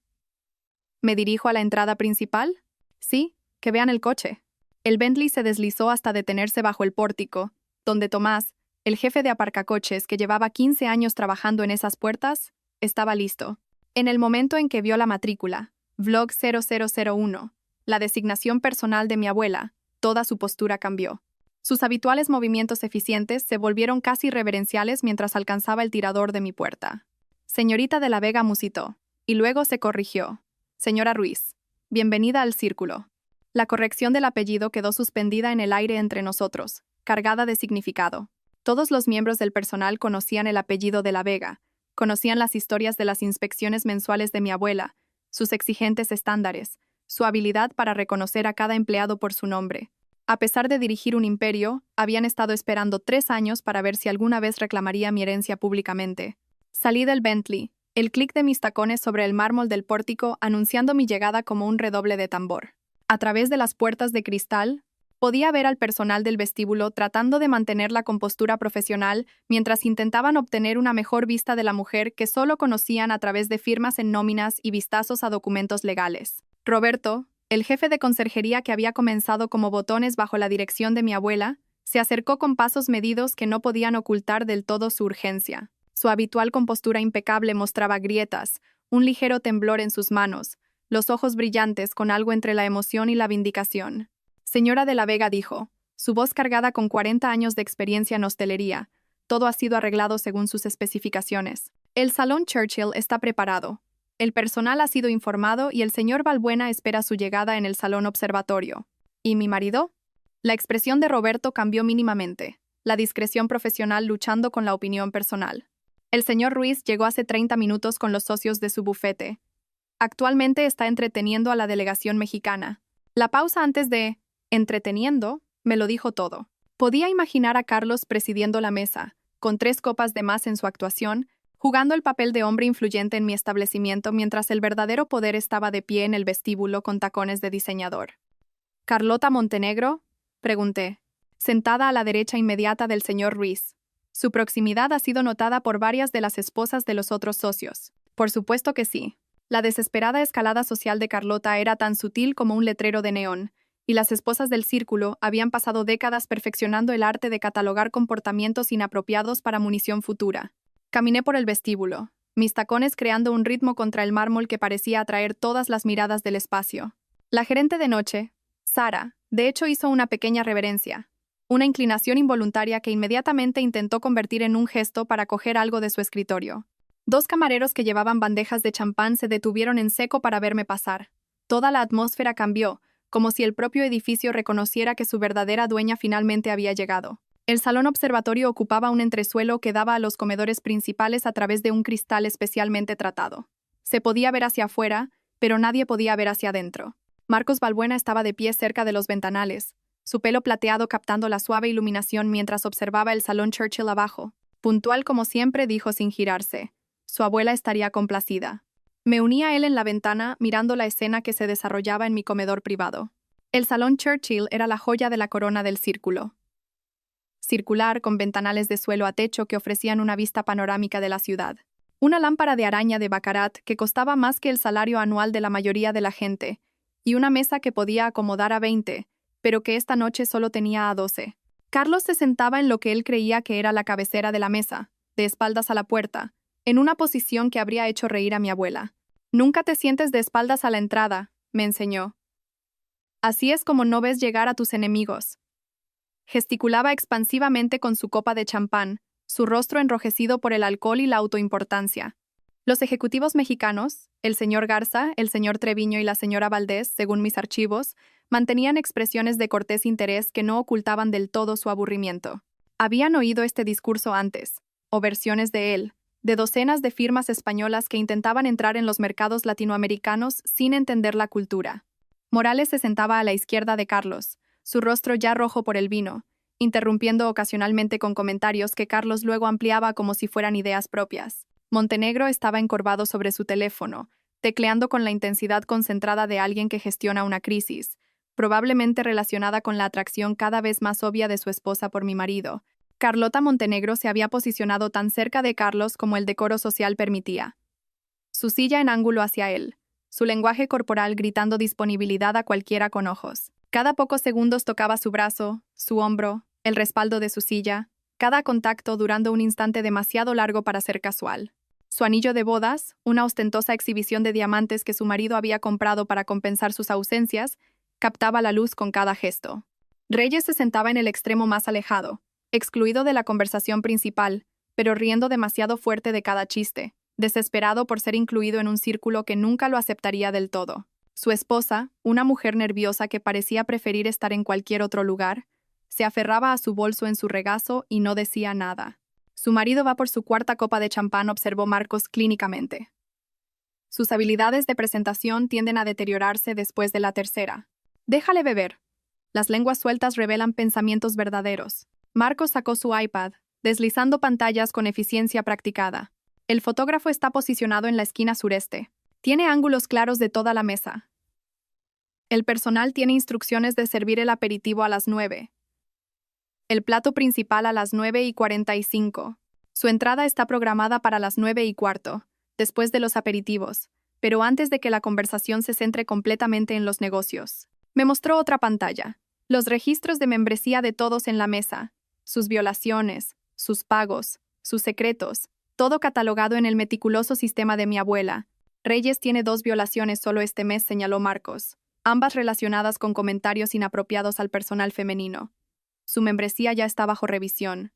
¿Me dirijo a la entrada principal? Sí, que vean el coche. El Bentley se deslizó hasta detenerse bajo el pórtico, donde Tomás, el jefe de aparcacoches que llevaba 15 años trabajando en esas puertas, estaba listo. En el momento en que vio la matrícula, Vlog 0001, la designación personal de mi abuela, toda su postura cambió. Sus habituales movimientos eficientes se volvieron casi reverenciales mientras alcanzaba el tirador de mi puerta. Señorita de la Vega, musitó, y luego se corrigió. Señora Ruiz, bienvenida al círculo. La corrección del apellido quedó suspendida en el aire entre nosotros, cargada de significado. Todos los miembros del personal conocían el apellido de la Vega, conocían las historias de las inspecciones mensuales de mi abuela, sus exigentes estándares, su habilidad para reconocer a cada empleado por su nombre. A pesar de dirigir un imperio, habían estado esperando 3 años para ver si alguna vez reclamaría mi herencia públicamente. Salí del Bentley, el clic de mis tacones sobre el mármol del pórtico anunciando mi llegada como un redoble de tambor. A través de las puertas de cristal, podía ver al personal del vestíbulo tratando de mantener la compostura profesional mientras intentaban obtener una mejor vista de la mujer que solo conocían a través de firmas en nóminas y vistazos a documentos legales. Roberto, el jefe de conserjería que había comenzado como botones bajo la dirección de mi abuela, se acercó con pasos medidos que no podían ocultar del todo su urgencia. Su habitual compostura impecable mostraba grietas, un ligero temblor en sus manos, los ojos brillantes con algo entre la emoción y la vindicación. Señora de la Vega, dijo, su voz cargada con 40 años de experiencia en hostelería. Todo ha sido arreglado según sus especificaciones. El Salón Churchill está preparado. El personal ha sido informado y el señor Balbuena espera su llegada en el Salón Observatorio. ¿Y mi marido? La expresión de Roberto cambió mínimamente, la discreción profesional luchando con la opinión personal. El señor Ruiz llegó hace 30 minutos con los socios de su bufete. Actualmente está entreteniendo a la delegación mexicana. La pausa antes de entreteniendo me lo dijo todo. Podía imaginar a Carlos presidiendo la mesa, con 3 copas de más en su actuación, jugando el papel de hombre influyente en mi establecimiento mientras el verdadero poder estaba de pie en el vestíbulo con tacones de diseñador. ¿Carlota Montenegro?, pregunté, sentada a la derecha inmediata del señor Ruiz. Su proximidad ha sido notada por varias de las esposas de los otros socios. Por supuesto que sí. La desesperada escalada social de Carlota era tan sutil como un letrero de neón, y las esposas del círculo habían pasado décadas perfeccionando el arte de catalogar comportamientos inapropiados para munición futura. Caminé por el vestíbulo, mis tacones creando un ritmo contra el mármol que parecía atraer todas las miradas del espacio. La gerente de noche, Sara, de hecho hizo una pequeña reverencia, una inclinación involuntaria que inmediatamente intentó convertir en un gesto para coger algo de su escritorio. 2 camareros que llevaban bandejas de champán se detuvieron en seco para verme pasar. Toda la atmósfera cambió, como si el propio edificio reconociera que su verdadera dueña finalmente había llegado. El salón observatorio ocupaba un entresuelo que daba a los comedores principales a través de un cristal especialmente tratado. Se podía ver hacia afuera, pero nadie podía ver hacia adentro. Marcos Balbuena estaba de pie cerca de los ventanales, su pelo plateado captando la suave iluminación mientras observaba el salón Churchill abajo. Puntual como siempre, dijo sin girarse. Su abuela estaría complacida. Me uní a él en la ventana, mirando la escena que se desarrollaba en mi comedor privado. El salón Churchill era la joya de la corona del círculo. Circular, con ventanales de suelo a techo que ofrecían una vista panorámica de la ciudad. Una lámpara de araña de baccarat que costaba más que el salario anual de la mayoría de la gente, y una mesa que podía acomodar a 20, pero que esta noche solo tenía a 12. Carlos se sentaba en lo que él creía que era la cabecera de la mesa, de espaldas a la puerta, en una posición que habría hecho reír a mi abuela. Nunca te sientes de espaldas a la entrada, me enseñó. Así es como no ves llegar a tus enemigos. Gesticulaba expansivamente con su copa de champán, su rostro enrojecido por el alcohol y la autoimportancia. Los ejecutivos mexicanos, el señor Garza, el señor Treviño y la señora Valdés, según mis archivos, mantenían expresiones de cortés interés que no ocultaban del todo su aburrimiento. Habían oído este discurso antes, o versiones de él, de docenas de firmas españolas que intentaban entrar en los mercados latinoamericanos sin entender la cultura. Morales se sentaba a la izquierda de Carlos, su rostro ya rojo por el vino, interrumpiendo ocasionalmente con comentarios que Carlos luego ampliaba como si fueran ideas propias. Montenegro estaba encorvado sobre su teléfono, tecleando con la intensidad concentrada de alguien que gestiona una crisis, probablemente relacionada con la atracción cada vez más obvia de su esposa por mi marido. Carlota Montenegro se había posicionado tan cerca de Carlos como el decoro social permitía. Su silla en ángulo hacia él, su lenguaje corporal gritando disponibilidad a cualquiera con ojos. Cada pocos segundos tocaba su brazo, su hombro, el respaldo de su silla, cada contacto durando un instante demasiado largo para ser casual. Su anillo de bodas, una ostentosa exhibición de diamantes que su marido había comprado para compensar sus ausencias, captaba la luz con cada gesto. Reyes se sentaba en el extremo más alejado, excluido de la conversación principal, pero riendo demasiado fuerte de cada chiste, desesperado por ser incluido en un círculo que nunca lo aceptaría del todo. Su esposa, una mujer nerviosa que parecía preferir estar en cualquier otro lugar, se aferraba a su bolso en su regazo y no decía nada. Su marido va por su 4ª copa de champán, observó Marcos clínicamente. Sus habilidades de presentación tienden a deteriorarse después de la 3ª. Déjale beber. Las lenguas sueltas revelan pensamientos verdaderos. Marcos sacó su iPad, deslizando pantallas con eficiencia practicada. El fotógrafo está posicionado en la esquina sureste. Tiene ángulos claros de toda la mesa. El personal tiene instrucciones de servir el aperitivo a las 9. El plato principal a las 9:45. Su entrada está programada para las 9:15, después de los aperitivos, pero antes de que la conversación se centre completamente en los negocios. Me mostró otra pantalla. Los registros de membresía de todos en la mesa, sus violaciones, sus pagos, sus secretos, todo catalogado en el meticuloso sistema de mi abuela. Reyes tiene 2 violaciones solo este mes, señaló Marcos, ambas relacionadas con comentarios inapropiados al personal femenino. Su membresía ya está bajo revisión.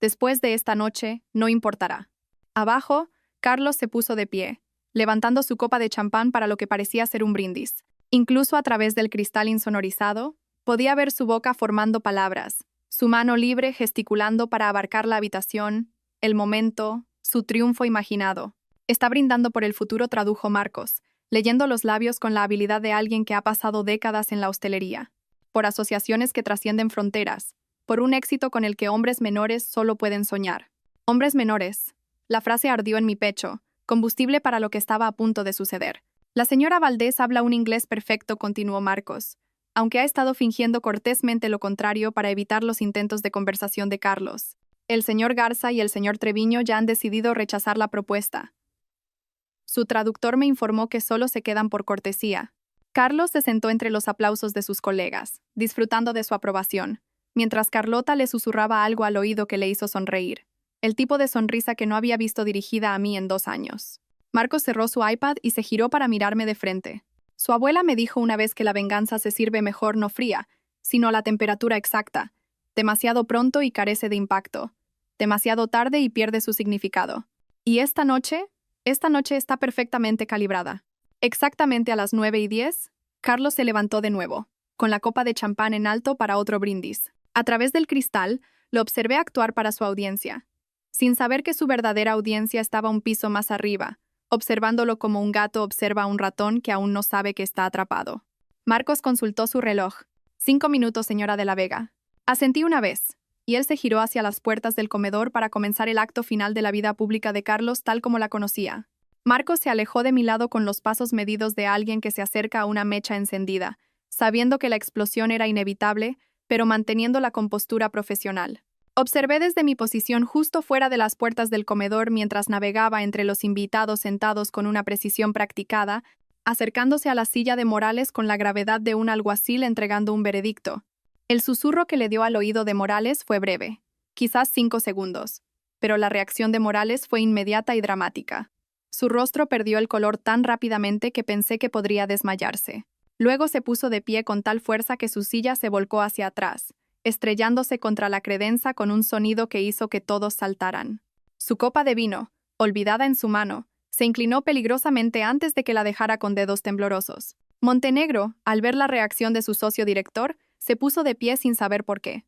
Después de esta noche, no importará. Abajo, Carlos se puso de pie, levantando su copa de champán para lo que parecía ser un brindis. Incluso a través del cristal insonorizado, Podía ver su boca formando palabras, su mano libre gesticulando para abarcar la habitación, el momento, su triunfo imaginado. Está brindando por el futuro, tradujo Marcos, leyendo los labios con la habilidad de alguien que ha pasado décadas en la hostelería. Por asociaciones que trascienden fronteras, por un éxito con el que hombres menores solo pueden soñar. Hombres menores. La frase ardió en mi pecho, combustible para lo que estaba a punto de suceder. La señora Valdés habla un inglés perfecto, continuó Marcos, aunque ha estado fingiendo cortésmente lo contrario para evitar los intentos de conversación de Carlos. El señor Garza y el señor Treviño ya han decidido rechazar la propuesta. Su traductor me informó que solo se quedan por cortesía. Carlos se sentó entre los aplausos de sus colegas, disfrutando de su aprobación, mientras Carlota le susurraba algo al oído que le hizo sonreír, el tipo de sonrisa que no había visto dirigida a mí en 2 años. Marcos cerró su iPad y se giró para mirarme de frente. Su abuela me dijo una vez que la venganza se sirve mejor no fría, sino a la temperatura exacta, demasiado pronto y carece de impacto, demasiado tarde y pierde su significado. ¿Y esta noche? Esta noche está perfectamente calibrada. Exactamente a las 9:10, Carlos se levantó de nuevo, con la copa de champán en alto para otro brindis. A través del cristal, lo observé actuar para su audiencia, sin saber que su verdadera audiencia estaba un piso más arriba, observándolo como un gato observa a un ratón que aún no sabe que está atrapado. Marcos consultó su reloj. 5 minutos, señora de la Vega. Asentí una vez, y él se giró hacia las puertas del comedor para comenzar el acto final de la vida pública de Carlos tal como la conocía. Marcos se alejó de mi lado con los pasos medidos de alguien que se acerca a una mecha encendida, sabiendo que la explosión era inevitable, pero manteniendo la compostura profesional. Observé desde mi posición justo fuera de las puertas del comedor mientras navegaba entre los invitados sentados con una precisión practicada, acercándose a la silla de Morales con la gravedad de un alguacil entregando un veredicto. El susurro que le dio al oído de Morales fue breve, quizás 5 segundos, pero la reacción de Morales fue inmediata y dramática. Su rostro perdió el color tan rápidamente que pensé que podría desmayarse. Luego se puso de pie con tal fuerza que su silla se volcó hacia atrás, estrellándose contra la credenza con un sonido que hizo que todos saltaran. Su copa de vino, olvidada en su mano, se inclinó peligrosamente antes de que la dejara con dedos temblorosos. Montenegro, al ver la reacción de su socio director, se puso de pie sin saber por qué.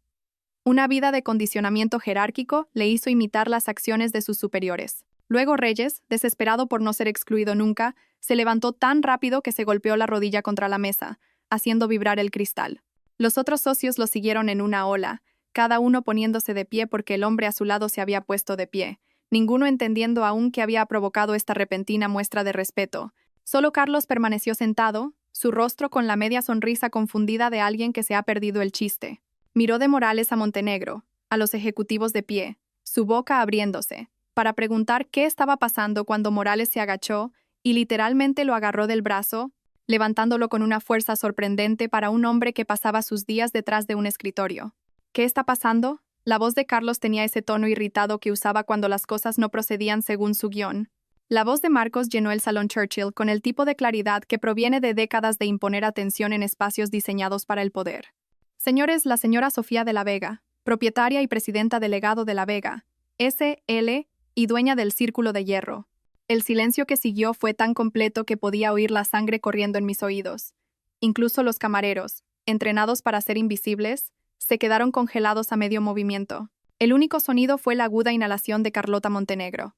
Una vida de condicionamiento jerárquico le hizo imitar las acciones de sus superiores. Luego Reyes, desesperado por no ser excluido nunca, se levantó tan rápido que se golpeó la rodilla contra la mesa, haciendo vibrar el cristal. Los otros socios lo siguieron en una ola, cada uno poniéndose de pie porque el hombre a su lado se había puesto de pie, ninguno entendiendo aún qué había provocado esta repentina muestra de respeto. Solo Carlos permaneció sentado, su rostro con la media sonrisa confundida de alguien que se ha perdido el chiste. Miró de Morales a Montenegro, a los ejecutivos de pie, su boca abriéndose, para preguntar qué estaba pasando cuando Morales se agachó y literalmente lo agarró del brazo, levantándolo con una fuerza sorprendente para un hombre que pasaba sus días detrás de un escritorio. ¿Qué está pasando? La voz de Carlos tenía ese tono irritado que usaba cuando las cosas no procedían según su guión. La voz de Marcos llenó el salón Churchill con el tipo de claridad que proviene de décadas de imponer atención en espacios diseñados para el poder. Señores, la señora Sofía de la Vega, propietaria y presidenta delegado de la Vega, S.L. y dueña del Círculo de Hierro. El silencio que siguió fue tan completo que podía oír la sangre corriendo en mis oídos. Incluso los camareros, entrenados para ser invisibles, se quedaron congelados a medio movimiento. El único sonido fue la aguda inhalación de Carlota Montenegro.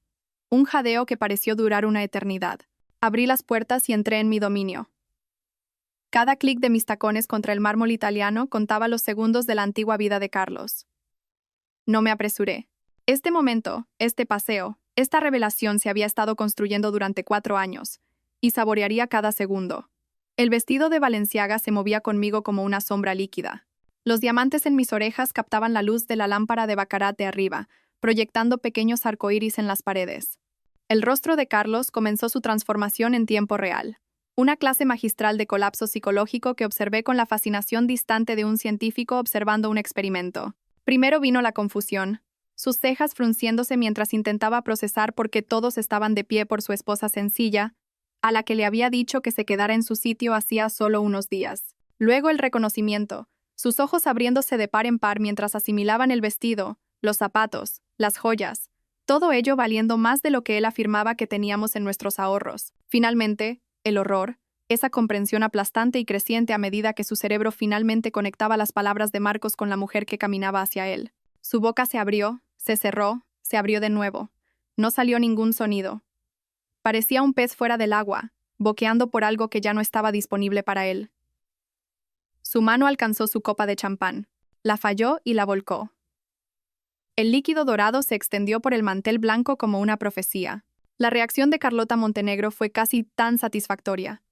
Un jadeo que pareció durar una eternidad. Abrí las puertas y entré en mi dominio. Cada clic de mis tacones contra el mármol italiano contaba los segundos de la antigua vida de Carlos. No me apresuré. Este momento, este paseo, esta revelación se había estado construyendo durante 4 años, y saborearía cada segundo. El vestido de Balenciaga se movía conmigo como una sombra líquida. Los diamantes en mis orejas captaban la luz de la lámpara de Baccarat de arriba, proyectando pequeños arcoíris en las paredes. El rostro de Carlos comenzó su transformación en tiempo real. Una clase magistral de colapso psicológico que observé con la fascinación distante de un científico observando un experimento. Primero vino la confusión, sus cejas frunciéndose mientras intentaba procesar por qué todos estaban de pie por su esposa sencilla, a la que le había dicho que se quedara en su sitio hacía solo unos días. Luego el reconocimiento, sus ojos abriéndose de par en par mientras asimilaban el vestido, los zapatos, las joyas, todo ello valiendo más de lo que él afirmaba que teníamos en nuestros ahorros. Finalmente, el horror, esa comprensión aplastante y creciente a medida que su cerebro finalmente conectaba las palabras de Marcos con la mujer que caminaba hacia él. Su boca se abrió, se cerró, se abrió de nuevo. No salió ningún sonido. Parecía un pez fuera del agua, boqueando por algo que ya no estaba disponible para él. Su mano alcanzó su copa de champán. La falló y la volcó. El líquido dorado se extendió por el mantel blanco como una profecía. La reacción de Carlota Montenegro fue casi tan satisfactoria.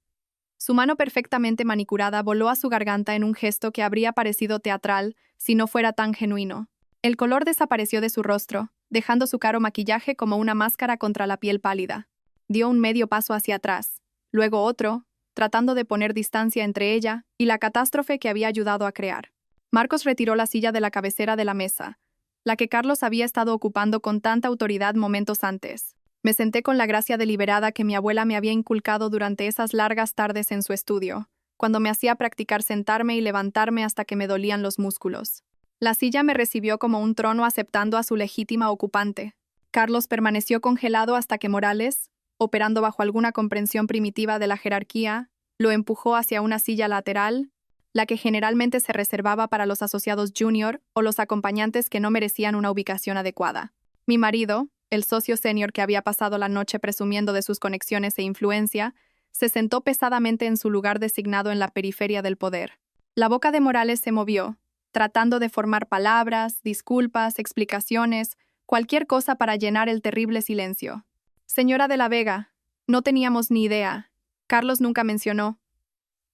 Su mano perfectamente manicurada voló a su garganta en un gesto que habría parecido teatral si no fuera tan genuino. El color desapareció de su rostro, dejando su caro maquillaje como una máscara contra la piel pálida. Dio un medio paso hacia atrás, luego otro, tratando de poner distancia entre ella y la catástrofe que había ayudado a crear. Marcos retiró la silla de la cabecera de la mesa, la que Carlos había estado ocupando con tanta autoridad momentos antes. Me senté con la gracia deliberada que mi abuela me había inculcado durante esas largas tardes en su estudio, cuando me hacía practicar sentarme y levantarme hasta que me dolían los músculos. La silla me recibió como un trono aceptando a su legítima ocupante. Carlos permaneció congelado hasta que Morales, operando bajo alguna comprensión primitiva de la jerarquía, lo empujó hacia una silla lateral, la que generalmente se reservaba para los asociados junior o los acompañantes que no merecían una ubicación adecuada. Mi marido, el socio senior que había pasado la noche presumiendo de sus conexiones e influencia, se sentó pesadamente en su lugar designado en la periferia del poder. La boca de Morales se movió, tratando de formar palabras, disculpas, explicaciones, cualquier cosa para llenar el terrible silencio. Señora de la Vega, no teníamos ni idea. Carlos nunca mencionó.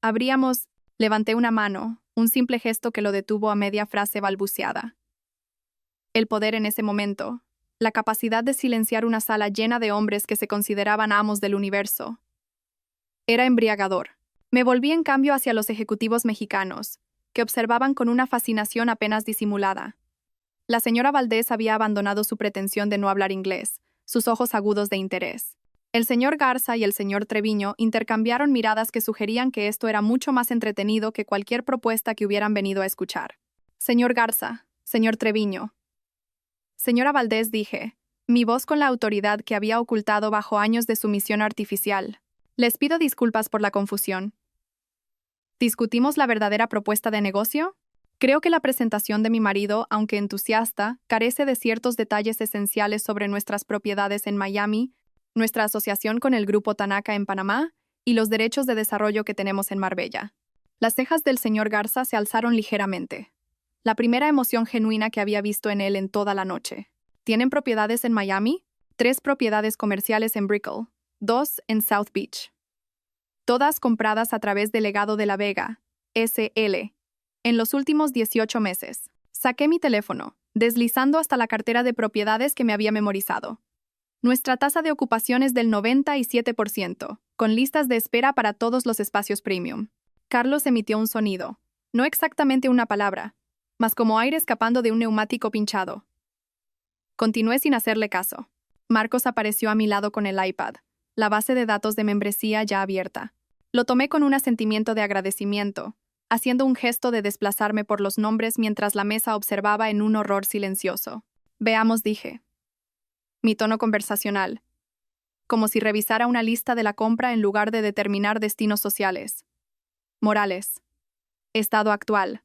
Habríamos... Levanté una mano, un simple gesto que lo detuvo a media frase balbuceada. El poder en ese momento, la capacidad de silenciar una sala llena de hombres que se consideraban amos del universo, era embriagador. Me volví en cambio hacia los ejecutivos mexicanos, que observaban con una fascinación apenas disimulada. La señora Valdés había abandonado su pretensión de no hablar inglés, sus ojos agudos de interés. El señor Garza y el señor Treviño intercambiaron miradas que sugerían que esto era mucho más entretenido que cualquier propuesta que hubieran venido a escuchar. Señor Garza, señor Treviño. Señora Valdés, dije, mi voz con la autoridad que había ocultado bajo años de sumisión artificial. Les pido disculpas por la confusión. ¿Discutimos la verdadera propuesta de negocio? Creo que la presentación de mi marido, aunque entusiasta, carece de ciertos detalles esenciales sobre nuestras propiedades en Miami, nuestra asociación con el Grupo Tanaka en Panamá y los derechos de desarrollo que tenemos en Marbella. Las cejas del señor Garza se alzaron ligeramente. La primera emoción genuina que había visto en él en toda la noche. ¿Tienen propiedades en Miami? 3 propiedades comerciales en Brickell, 2 en South Beach. Todas compradas a través del Legado de la Vega, S.L., en los últimos 18 meses. Saqué mi teléfono, deslizando hasta la cartera de propiedades que me había memorizado. Nuestra tasa de ocupación es del 97%, con listas de espera para todos los espacios premium. Carlos emitió un sonido, no exactamente una palabra, mas como aire escapando de un neumático pinchado. Continué sin hacerle caso. Marcos apareció a mi lado con el iPad, la base de datos de membresía ya abierta. Lo tomé con un asentimiento de agradecimiento, haciendo un gesto de desplazarme por los nombres mientras la mesa observaba en un horror silencioso. Veamos, dije. Mi tono conversacional, como si revisara una lista de la compra en lugar de determinar destinos sociales. Morales. Estado actual.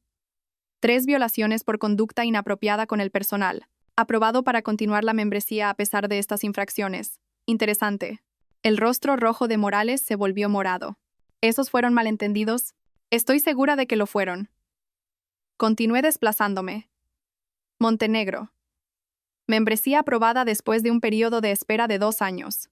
3 violaciones por conducta inapropiada con el personal. Aprobado para continuar la membresía a pesar de estas infracciones. Interesante. El rostro rojo de Morales se volvió morado. ¿Esos fueron malentendidos? Estoy segura de que lo fueron. Continué desplazándome. Montenegro. Membresía aprobada después de un periodo de espera de 2 años.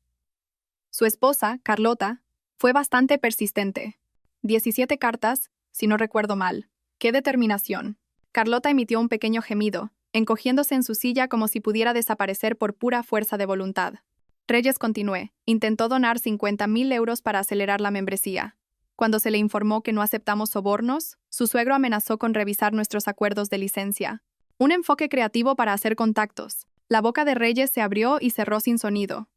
Su esposa, Carlota, fue bastante persistente. 17 cartas, si no recuerdo mal. ¡Qué determinación! Carlota emitió un pequeño gemido, encogiéndose en su silla como si pudiera desaparecer por pura fuerza de voluntad. Reyes continué. Intentó donar 50.000 euros para acelerar la membresía. Cuando se le informó que no aceptamos sobornos, su suegro amenazó con revisar nuestros acuerdos de licencia. Un enfoque creativo para hacer contactos. La boca de Reyes se abrió y cerró sin sonido.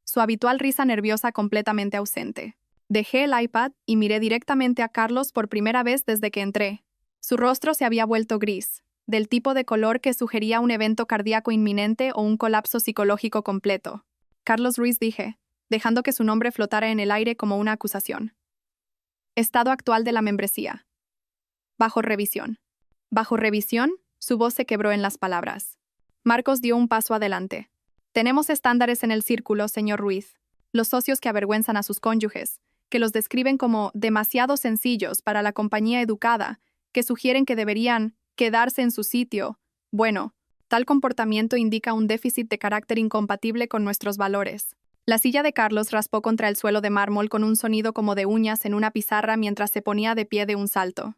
Su habitual risa nerviosa completamente ausente. Dejé el iPad y miré directamente a Carlos por primera vez desde que entré. Su rostro se había vuelto gris, del tipo de color que sugería un evento cardíaco inminente o un colapso psicológico completo. Carlos Ruiz, dije, dejando que su nombre flotara en el aire como una acusación. Estado actual de la membresía. Bajo revisión. Bajo revisión, su voz se quebró en las palabras. Marcos dio un paso adelante. Tenemos estándares en el círculo, señor Ruiz. Los socios que avergüenzan a sus cónyuges, que los describen como demasiado sencillos para la compañía educada, que sugieren que deberían quedarse en su sitio. Bueno, tal comportamiento indica un déficit de carácter incompatible con nuestros valores. La silla de Carlos raspó contra el suelo de mármol con un sonido como de uñas en una pizarra mientras se ponía de pie de un salto.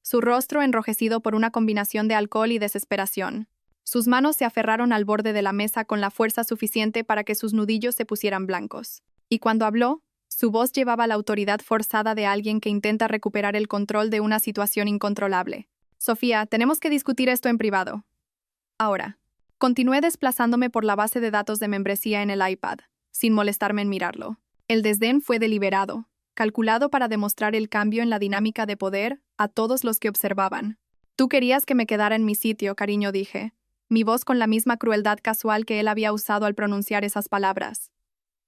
Su rostro enrojecido por una combinación de alcohol y desesperación. Sus manos se aferraron al borde de la mesa con la fuerza suficiente para que sus nudillos se pusieran blancos. Y cuando habló, su voz llevaba la autoridad forzada de alguien que intenta recuperar el control de una situación incontrolable. Sofía, tenemos que discutir esto en privado. Ahora. Continué desplazándome por la base de datos de membresía en el iPad, sin molestarme en mirarlo. El desdén fue deliberado, calculado para demostrar el cambio en la dinámica de poder a todos los que observaban. Tú querías que me quedara en mi sitio, cariño, dije, mi voz con la misma crueldad casual que él había usado al pronunciar esas palabras.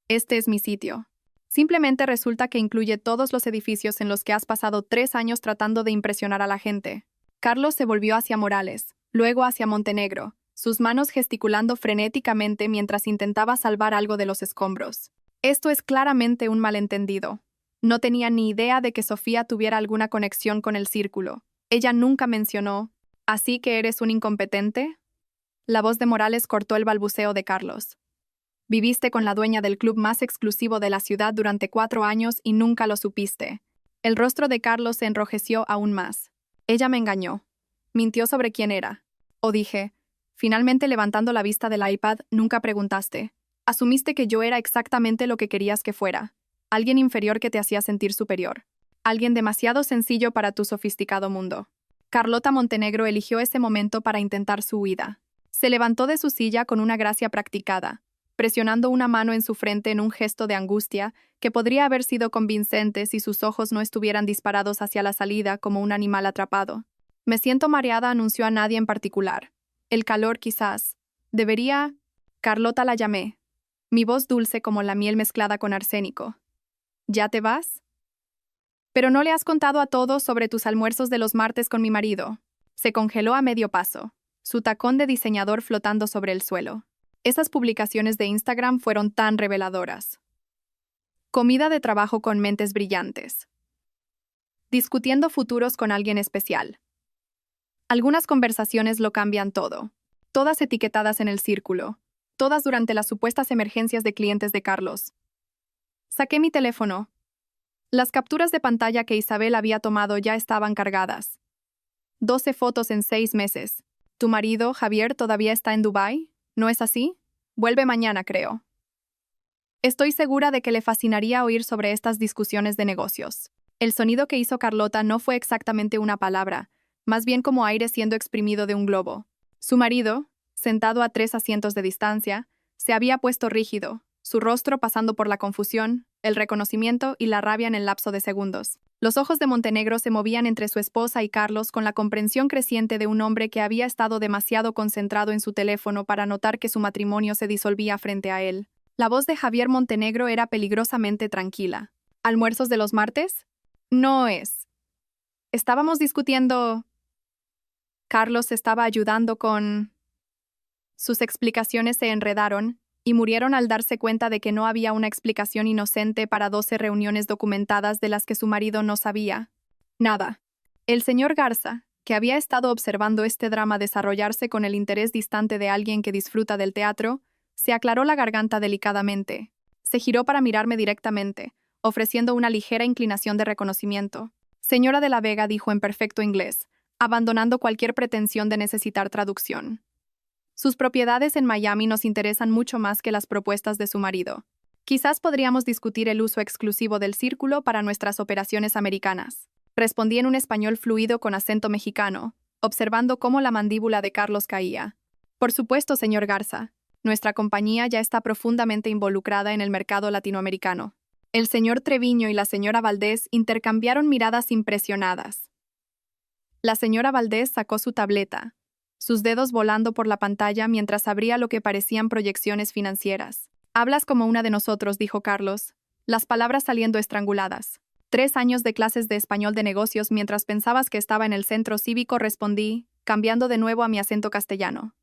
Este es mi sitio. Simplemente resulta que incluye todos los edificios en los que has pasado 3 años tratando de impresionar a la gente. Carlos se volvió hacia Morales, luego hacia Montenegro, sus manos gesticulando frenéticamente mientras intentaba salvar algo de los escombros. Esto es claramente un malentendido. No tenía ni idea de que Sofía tuviera alguna conexión con el círculo. Ella nunca mencionó, ¿así que eres un incompetente? La voz de Morales cortó el balbuceo de Carlos. Viviste con la dueña del club más exclusivo de la ciudad durante 4 años y nunca lo supiste. El rostro de Carlos se enrojeció aún más. Ella me engañó. Mintió sobre quién era. O dije, finalmente levantando la vista del iPad, nunca preguntaste. Asumiste que yo era exactamente lo que querías que fuera. Alguien inferior que te hacía sentir superior. Alguien demasiado sencillo para tu sofisticado mundo. Carlota Montenegro eligió ese momento para intentar su huida. Se levantó de su silla con una gracia practicada, presionando una mano en su frente en un gesto de angustia que podría haber sido convincente si sus ojos no estuvieran disparados hacia la salida como un animal atrapado. Me siento mareada, anunció a nadie en particular. El calor, quizás. Debería... Carlota, la llamé. Mi voz dulce como la miel mezclada con arsénico. ¿Ya te vas? Pero no le has contado a todos sobre tus almuerzos de los martes con mi marido. Se congeló a medio paso, su tacón de diseñador flotando sobre el suelo. Esas publicaciones de Instagram fueron tan reveladoras. Comida de trabajo con mentes brillantes. Discutiendo futuros con alguien especial. Algunas conversaciones lo cambian todo. Todas etiquetadas en el círculo. Todas durante las supuestas emergencias de clientes de Carlos. Saqué mi teléfono. Las capturas de pantalla que Isabel había tomado ya estaban cargadas. 12 fotos en 6 meses. ¿Tu marido, Javier, todavía está en Dubái? ¿No es así? Vuelve mañana, creo. Estoy segura de que le fascinaría oír sobre estas discusiones de negocios. El sonido que hizo Carlota no fue exactamente una palabra, más bien como aire siendo exprimido de un globo. Su marido, sentado a 3 asientos de distancia, se había puesto rígido, su rostro pasando por la confusión, el reconocimiento y la rabia en el lapso de segundos. Los ojos de Montenegro se movían entre su esposa y Carlos con la comprensión creciente de un hombre que había estado demasiado concentrado en su teléfono para notar que su matrimonio se disolvía frente a él. La voz de Javier Montenegro era peligrosamente tranquila. ¿Almuerzos de los martes? No es. Estábamos discutiendo... Carlos estaba ayudando con... Sus explicaciones se enredaron y murieron al darse cuenta de que no había una explicación inocente para 12 reuniones documentadas de las que su marido no sabía nada. El señor Garza, que había estado observando este drama desarrollarse con el interés distante de alguien que disfruta del teatro, se aclaró la garganta delicadamente. Se giró para mirarme directamente, ofreciendo una ligera inclinación de reconocimiento. Señora de la Vega, dijo en perfecto inglés, abandonando cualquier pretensión de necesitar traducción. Sus propiedades en Miami nos interesan mucho más que las propuestas de su marido. Quizás podríamos discutir el uso exclusivo del círculo para nuestras operaciones americanas. Respondí en un español fluido con acento mexicano, observando cómo la mandíbula de Carlos caía. Por supuesto, señor Garza. Nuestra compañía ya está profundamente involucrada en el mercado latinoamericano. El señor Treviño y la señora Valdés intercambiaron miradas impresionadas. La señora Valdés sacó su tableta, sus dedos volando por la pantalla mientras abría lo que parecían proyecciones financieras. Hablas como una de nosotros, dijo Carlos, las palabras saliendo estranguladas. 3 años de clases de español de negocios mientras pensabas que estaba en el centro cívico, respondí, cambiando de nuevo a mi acento castellano.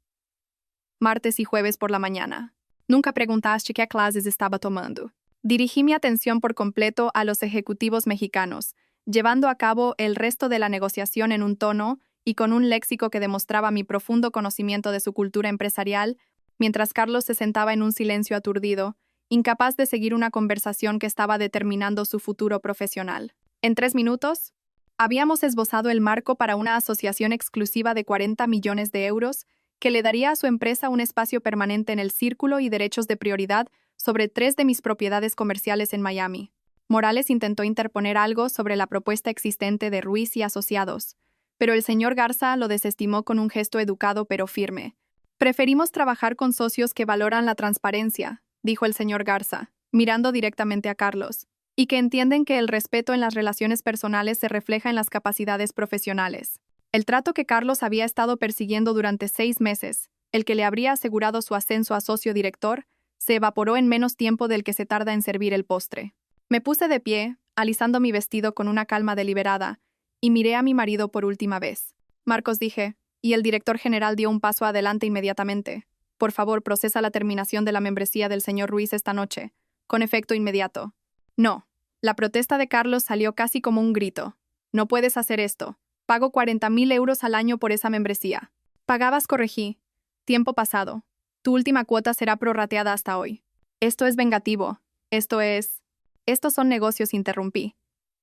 Martes y jueves por la mañana. Nunca preguntaste qué clases estaba tomando. Dirigí mi atención por completo a los ejecutivos mexicanos, llevando a cabo el resto de la negociación en un tono y con un léxico que demostraba mi profundo conocimiento de su cultura empresarial, mientras Carlos se sentaba en un silencio aturdido, incapaz de seguir una conversación que estaba determinando su futuro profesional. En 3 minutos, habíamos esbozado el marco para una asociación exclusiva de 40 millones de euros que le daría a su empresa un espacio permanente en el círculo y derechos de prioridad sobre 3 de mis propiedades comerciales en Miami. Morales intentó interponer algo sobre la propuesta existente de Ruiz y Asociados, pero el señor Garza lo desestimó con un gesto educado pero firme. Preferimos trabajar con socios que valoran la transparencia, dijo el señor Garza, mirando directamente a Carlos, y que entienden que el respeto en las relaciones personales se refleja en las capacidades profesionales. El trato que Carlos había estado persiguiendo durante 6 meses, el que le habría asegurado su ascenso a socio director, se evaporó en menos tiempo del que se tarda en servir el postre. Me puse de pie, alisando mi vestido con una calma deliberada, y miré a mi marido por última vez. Marcos, dije, y el director general dio un paso adelante inmediatamente. Por favor, procesa la terminación de la membresía del señor Ruiz esta noche, con efecto inmediato. No. La protesta de Carlos salió casi como un grito. No puedes hacer esto. Pago 40.000 euros al año por esa membresía. Pagabas, corregí. Tiempo pasado. Tu última cuota será prorrateada hasta hoy. Esto es vengativo. Estos son negocios, interrumpí.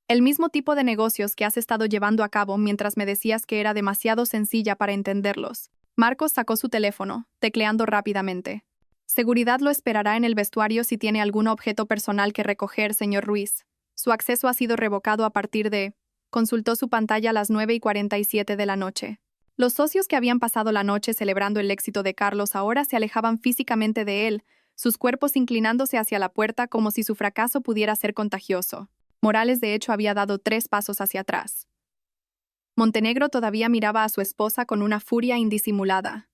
El mismo tipo de negocios que has estado llevando a cabo mientras me decías que era demasiado sencilla para entenderlos. Marcos sacó su teléfono, tecleando rápidamente. Seguridad lo esperará en el vestuario si tiene algún objeto personal que recoger, señor Ruiz. Su acceso ha sido revocado a partir de... Consultó su pantalla a las 9:47 de la noche. Los socios que habían pasado la noche celebrando el éxito de Carlos ahora se alejaban físicamente de él, sus cuerpos inclinándose hacia la puerta como si su fracaso pudiera ser contagioso. Morales, de hecho, había dado 3 pasos hacia atrás. Montenegro todavía miraba a su esposa con una furia indisimulada.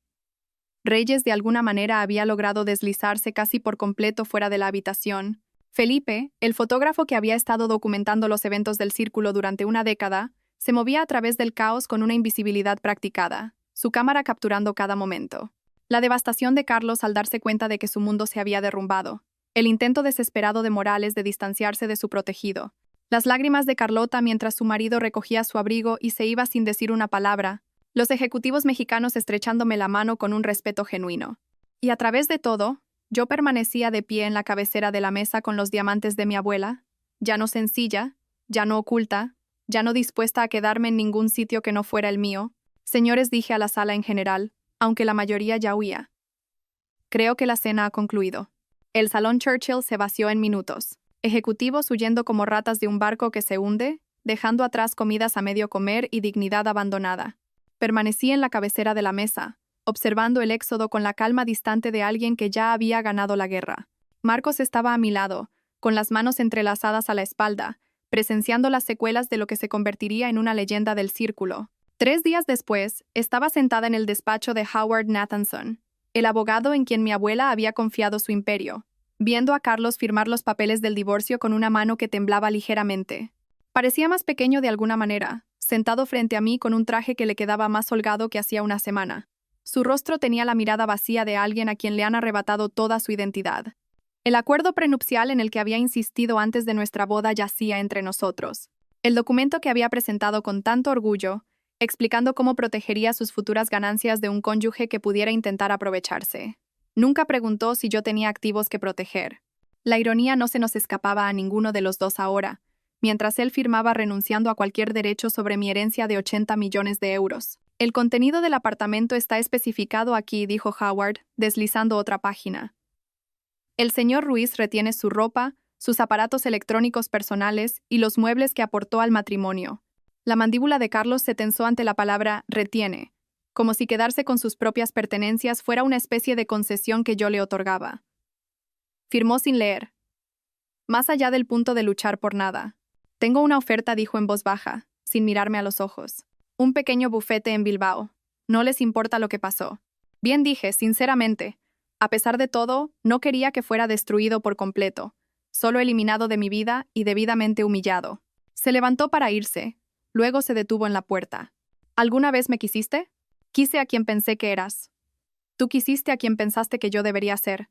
Reyes de alguna manera había logrado deslizarse casi por completo fuera de la habitación. Felipe, el fotógrafo que había estado documentando los eventos del círculo durante una década, se movía a través del caos con una invisibilidad practicada, su cámara capturando cada momento. La devastación de Carlos al darse cuenta de que su mundo se había derrumbado. El intento desesperado de Morales de distanciarse de su protegido. Las lágrimas de Carlota mientras su marido recogía su abrigo y se iba sin decir una palabra. Los ejecutivos mexicanos estrechándome la mano con un respeto genuino. Y a través de todo, yo permanecía de pie en la cabecera de la mesa con los diamantes de mi abuela, ya no sencilla, ya no oculta, ya no dispuesta a quedarme en ningún sitio que no fuera el mío. Señores, dije a la sala en general, aunque la mayoría ya huía. Creo que la cena ha concluido. El salón Churchill se vació en minutos. Ejecutivos huyendo como ratas de un barco que se hunde, dejando atrás comidas a medio comer y dignidad abandonada. Permanecí en la cabecera de la mesa, observando el éxodo con la calma distante de alguien que ya había ganado la guerra. Marcos estaba a mi lado, con las manos entrelazadas a la espalda, presenciando las secuelas de lo que se convertiría en una leyenda del círculo. 3 días después, estaba sentada en el despacho de Howard Nathanson, el abogado en quien mi abuela había confiado su imperio, viendo a Carlos firmar los papeles del divorcio con una mano que temblaba ligeramente. Parecía más pequeño de alguna manera, sentado frente a mí con un traje que le quedaba más holgado que hacía una semana. Su rostro tenía la mirada vacía de alguien a quien le han arrebatado toda su identidad. El acuerdo prenupcial en el que había insistido antes de nuestra boda yacía entre nosotros. El documento que había presentado con tanto orgullo, explicando cómo protegería sus futuras ganancias de un cónyuge que pudiera intentar aprovecharse. Nunca preguntó si yo tenía activos que proteger. La ironía no se nos escapaba a ninguno de los dos ahora, mientras él firmaba renunciando a cualquier derecho sobre mi herencia de 80 millones de euros. El contenido del apartamento está especificado aquí, dijo Howard, deslizando otra página. El señor Ruiz retiene su ropa, sus aparatos electrónicos personales y los muebles que aportó al matrimonio. La mandíbula de Carlos se tensó ante la palabra retiene, como si quedarse con sus propias pertenencias fuera una especie de concesión que yo le otorgaba. Firmó sin leer. Más allá del punto de luchar por nada. Tengo una oferta, dijo en voz baja, sin mirarme a los ojos. Un pequeño bufete en Bilbao. No les importa lo que pasó. Bien, dije, sinceramente. A pesar de todo, no quería que fuera destruido por completo, solo eliminado de mi vida y debidamente humillado. Se levantó para irse. Luego se detuvo en la puerta. ¿Alguna vez me quisiste? Quise a quien pensé que eras. Tú quisiste a quien pensaste que yo debería ser.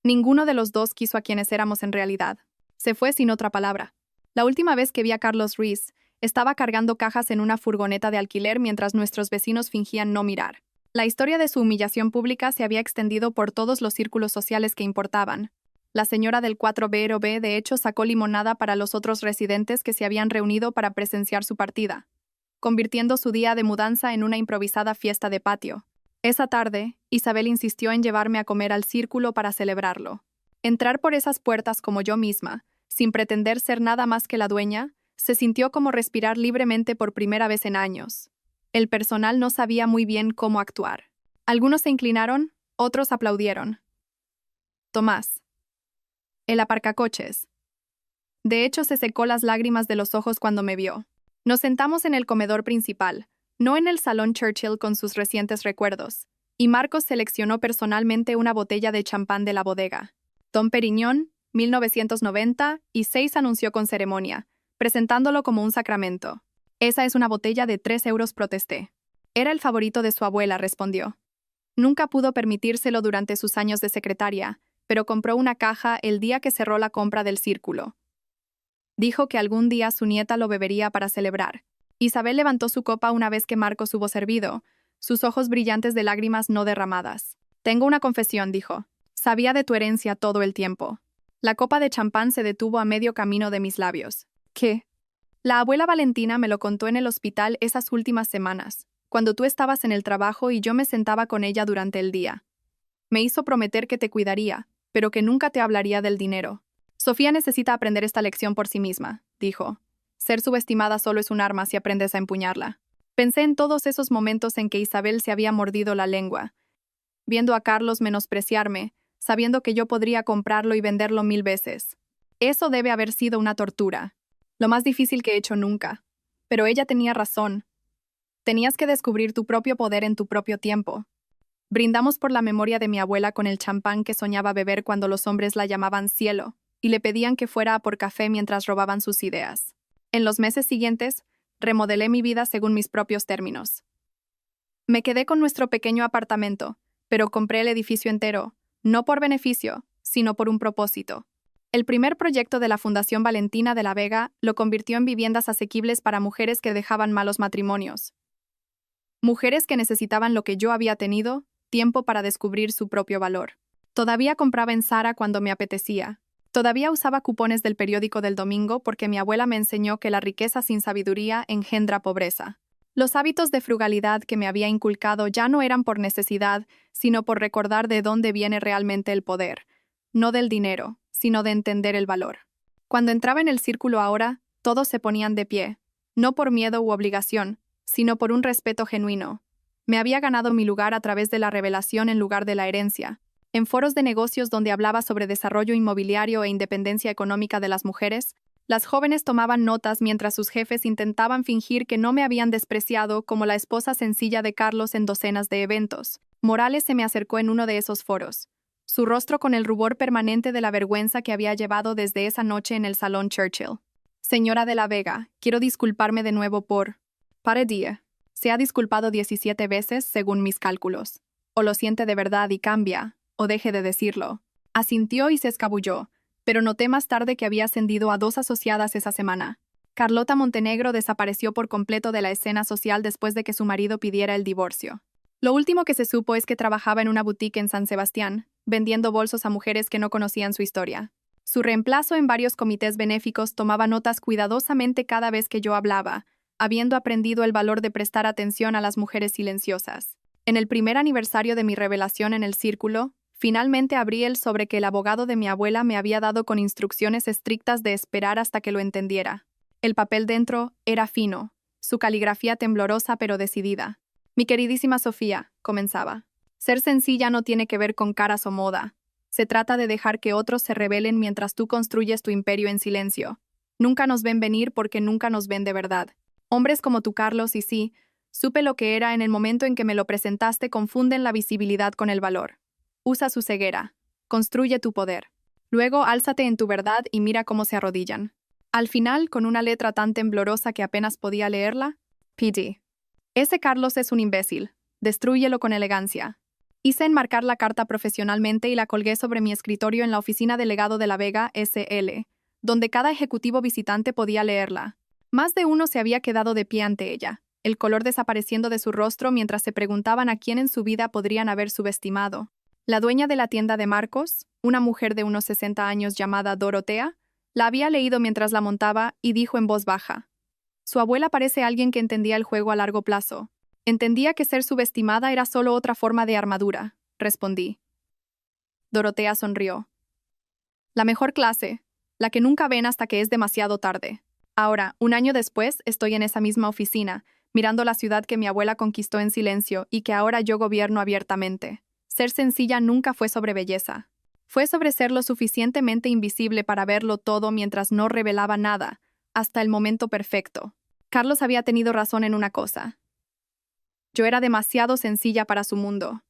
Ninguno de los dos quiso a quienes éramos en realidad. Se fue sin otra palabra. La última vez que vi a Carlos Ruiz, estaba cargando cajas en una furgoneta de alquiler mientras nuestros vecinos fingían no mirar. La historia de su humillación pública se había extendido por todos los círculos sociales que importaban. La señora del 4B de hecho sacó limonada para los otros residentes que se habían reunido para presenciar su partida, convirtiendo su día de mudanza en una improvisada fiesta de patio. Esa tarde, Isabel insistió en llevarme a comer al círculo para celebrarlo. Entrar por esas puertas como yo misma, sin pretender ser nada más que la dueña, se sintió como respirar libremente por primera vez en años. El personal no sabía muy bien cómo actuar. Algunos se inclinaron, otros aplaudieron. Tomás. El aparcacoches. De hecho, se secó las lágrimas de los ojos cuando me vio. Nos sentamos en el comedor principal, no en el salón Churchill con sus recientes recuerdos, y Marcos seleccionó personalmente una botella de champán de la bodega. Dom Perignon, 1990, y 6 anunció con ceremonia, presentándolo como un sacramento. Esa es una botella de 3 euros, protesté. Era el favorito de su abuela, respondió. Nunca pudo permitírselo durante sus años de secretaria, pero compró una caja el día que cerró la compra del círculo. Dijo que algún día su nieta lo bebería para celebrar. Isabel levantó su copa una vez que Marcos hubo servido, sus ojos brillantes de lágrimas no derramadas. Tengo una confesión, dijo. Sabía de tu herencia todo el tiempo. La copa de champán se detuvo a medio camino de mis labios. ¿Qué? La abuela Valentina me lo contó en el hospital esas últimas semanas, cuando tú estabas en el trabajo y yo me sentaba con ella durante el día. Me hizo prometer que te cuidaría, pero que nunca te hablaría del dinero. Sofía necesita aprender esta lección por sí misma, dijo. Ser subestimada solo es un arma si aprendes a empuñarla. Pensé en todos esos momentos en que Isabel se había mordido la lengua, viendo a Carlos menospreciarme, sabiendo que yo podría comprarlo y venderlo 1000 veces. Eso debe haber sido una tortura. Lo más difícil que he hecho nunca. Pero ella tenía razón. Tenías que descubrir tu propio poder en tu propio tiempo. Brindamos por la memoria de mi abuela con el champán que soñaba beber cuando los hombres la llamaban cielo, y le pedían que fuera a por café mientras robaban sus ideas. En los meses siguientes, remodelé mi vida según mis propios términos. Me quedé con nuestro pequeño apartamento, pero compré el edificio entero, no por beneficio, sino por un propósito. El primer proyecto de la Fundación Valentina de la Vega lo convirtió en viviendas asequibles para mujeres que dejaban malos matrimonios. Mujeres que necesitaban lo que yo había tenido, tiempo para descubrir su propio valor. Todavía compraba en Zara cuando me apetecía. Todavía usaba cupones del periódico del domingo porque mi abuela me enseñó que la riqueza sin sabiduría engendra pobreza. Los hábitos de frugalidad que me había inculcado ya no eran por necesidad, sino por recordar de dónde viene realmente el poder. No del dinero, sino de entender el valor. Cuando entraba en el círculo ahora, todos se ponían de pie, no por miedo u obligación, sino por un respeto genuino. Me había ganado mi lugar a través de la revelación en lugar de la herencia. En foros de negocios donde hablaba sobre desarrollo inmobiliario e independencia económica de las mujeres, las jóvenes tomaban notas mientras sus jefes intentaban fingir que no me habían despreciado como la esposa sencilla de Carlos en docenas de eventos. Morales se me acercó en uno de esos foros, su rostro con el rubor permanente de la vergüenza que había llevado desde esa noche en el salón Churchill. Señora de la Vega, quiero disculparme de nuevo por... Paredía. Se ha disculpado 17 veces según mis cálculos. O lo siente de verdad y cambia, o deje de decirlo. Asintió y se escabulló, pero noté más tarde que había ascendido a 2 asociadas esa semana. Carlota Montenegro desapareció por completo de la escena social después de que su marido pidiera el divorcio. Lo último que se supo es que trabajaba en una boutique en San Sebastián, vendiendo bolsos a mujeres que no conocían su historia. Su reemplazo en varios comités benéficos tomaba notas cuidadosamente cada vez que yo hablaba, habiendo aprendido el valor de prestar atención a las mujeres silenciosas. En el primer aniversario de mi revelación en el círculo, finalmente abrí el sobre que el abogado de mi abuela me había dado con instrucciones estrictas de esperar hasta que lo entendiera. El papel dentro era fino, su caligrafía temblorosa pero decidida. Mi queridísima Sofía, comenzaba. Ser sencilla no tiene que ver con caras o moda. Se trata de dejar que otros se rebelen mientras tú construyes tu imperio en silencio. Nunca nos ven venir porque nunca nos ven de verdad. Hombres como tú, Carlos, y sí, supe lo que era en el momento en que me lo presentaste, confunden la visibilidad con el valor. Usa su ceguera. Construye tu poder. Luego álzate en tu verdad y mira cómo se arrodillan. Al final, con una letra tan temblorosa que apenas podía leerla, PD. Ese Carlos es un imbécil. Destrúyelo con elegancia. Hice enmarcar la carta profesionalmente y la colgué sobre mi escritorio en la oficina del legado de la Vega SL, donde cada ejecutivo visitante podía leerla. Más de uno se había quedado de pie ante ella, el color desapareciendo de su rostro mientras se preguntaban a quién en su vida podrían haber subestimado. La dueña de la tienda de Marcos, una mujer de unos 60 años llamada Dorotea, la había leído mientras la montaba y dijo en voz baja: «Su abuela parece alguien que entendía el juego a largo plazo. Entendía que ser subestimada era solo otra forma de armadura», respondí. Dorotea sonrió. «La mejor clase, la que nunca ven hasta que es demasiado tarde. Ahora, un año después, estoy en esa misma oficina, mirando la ciudad que mi abuela conquistó en silencio y que ahora yo gobierno abiertamente. Ser sencilla nunca fue sobre belleza. Fue sobre ser lo suficientemente invisible para verlo todo mientras no revelaba nada, hasta el momento perfecto». Carlos había tenido razón en una cosa. Yo era demasiado sencilla para su mundo.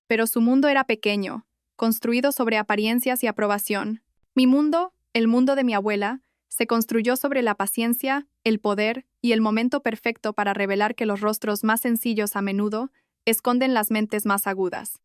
Pero su mundo era pequeño, construido sobre apariencias y aprobación. Mi mundo, el mundo de mi abuela, se construyó sobre la paciencia, el poder y el momento perfecto para revelar que los rostros más sencillos a menudo esconden las mentes más agudas.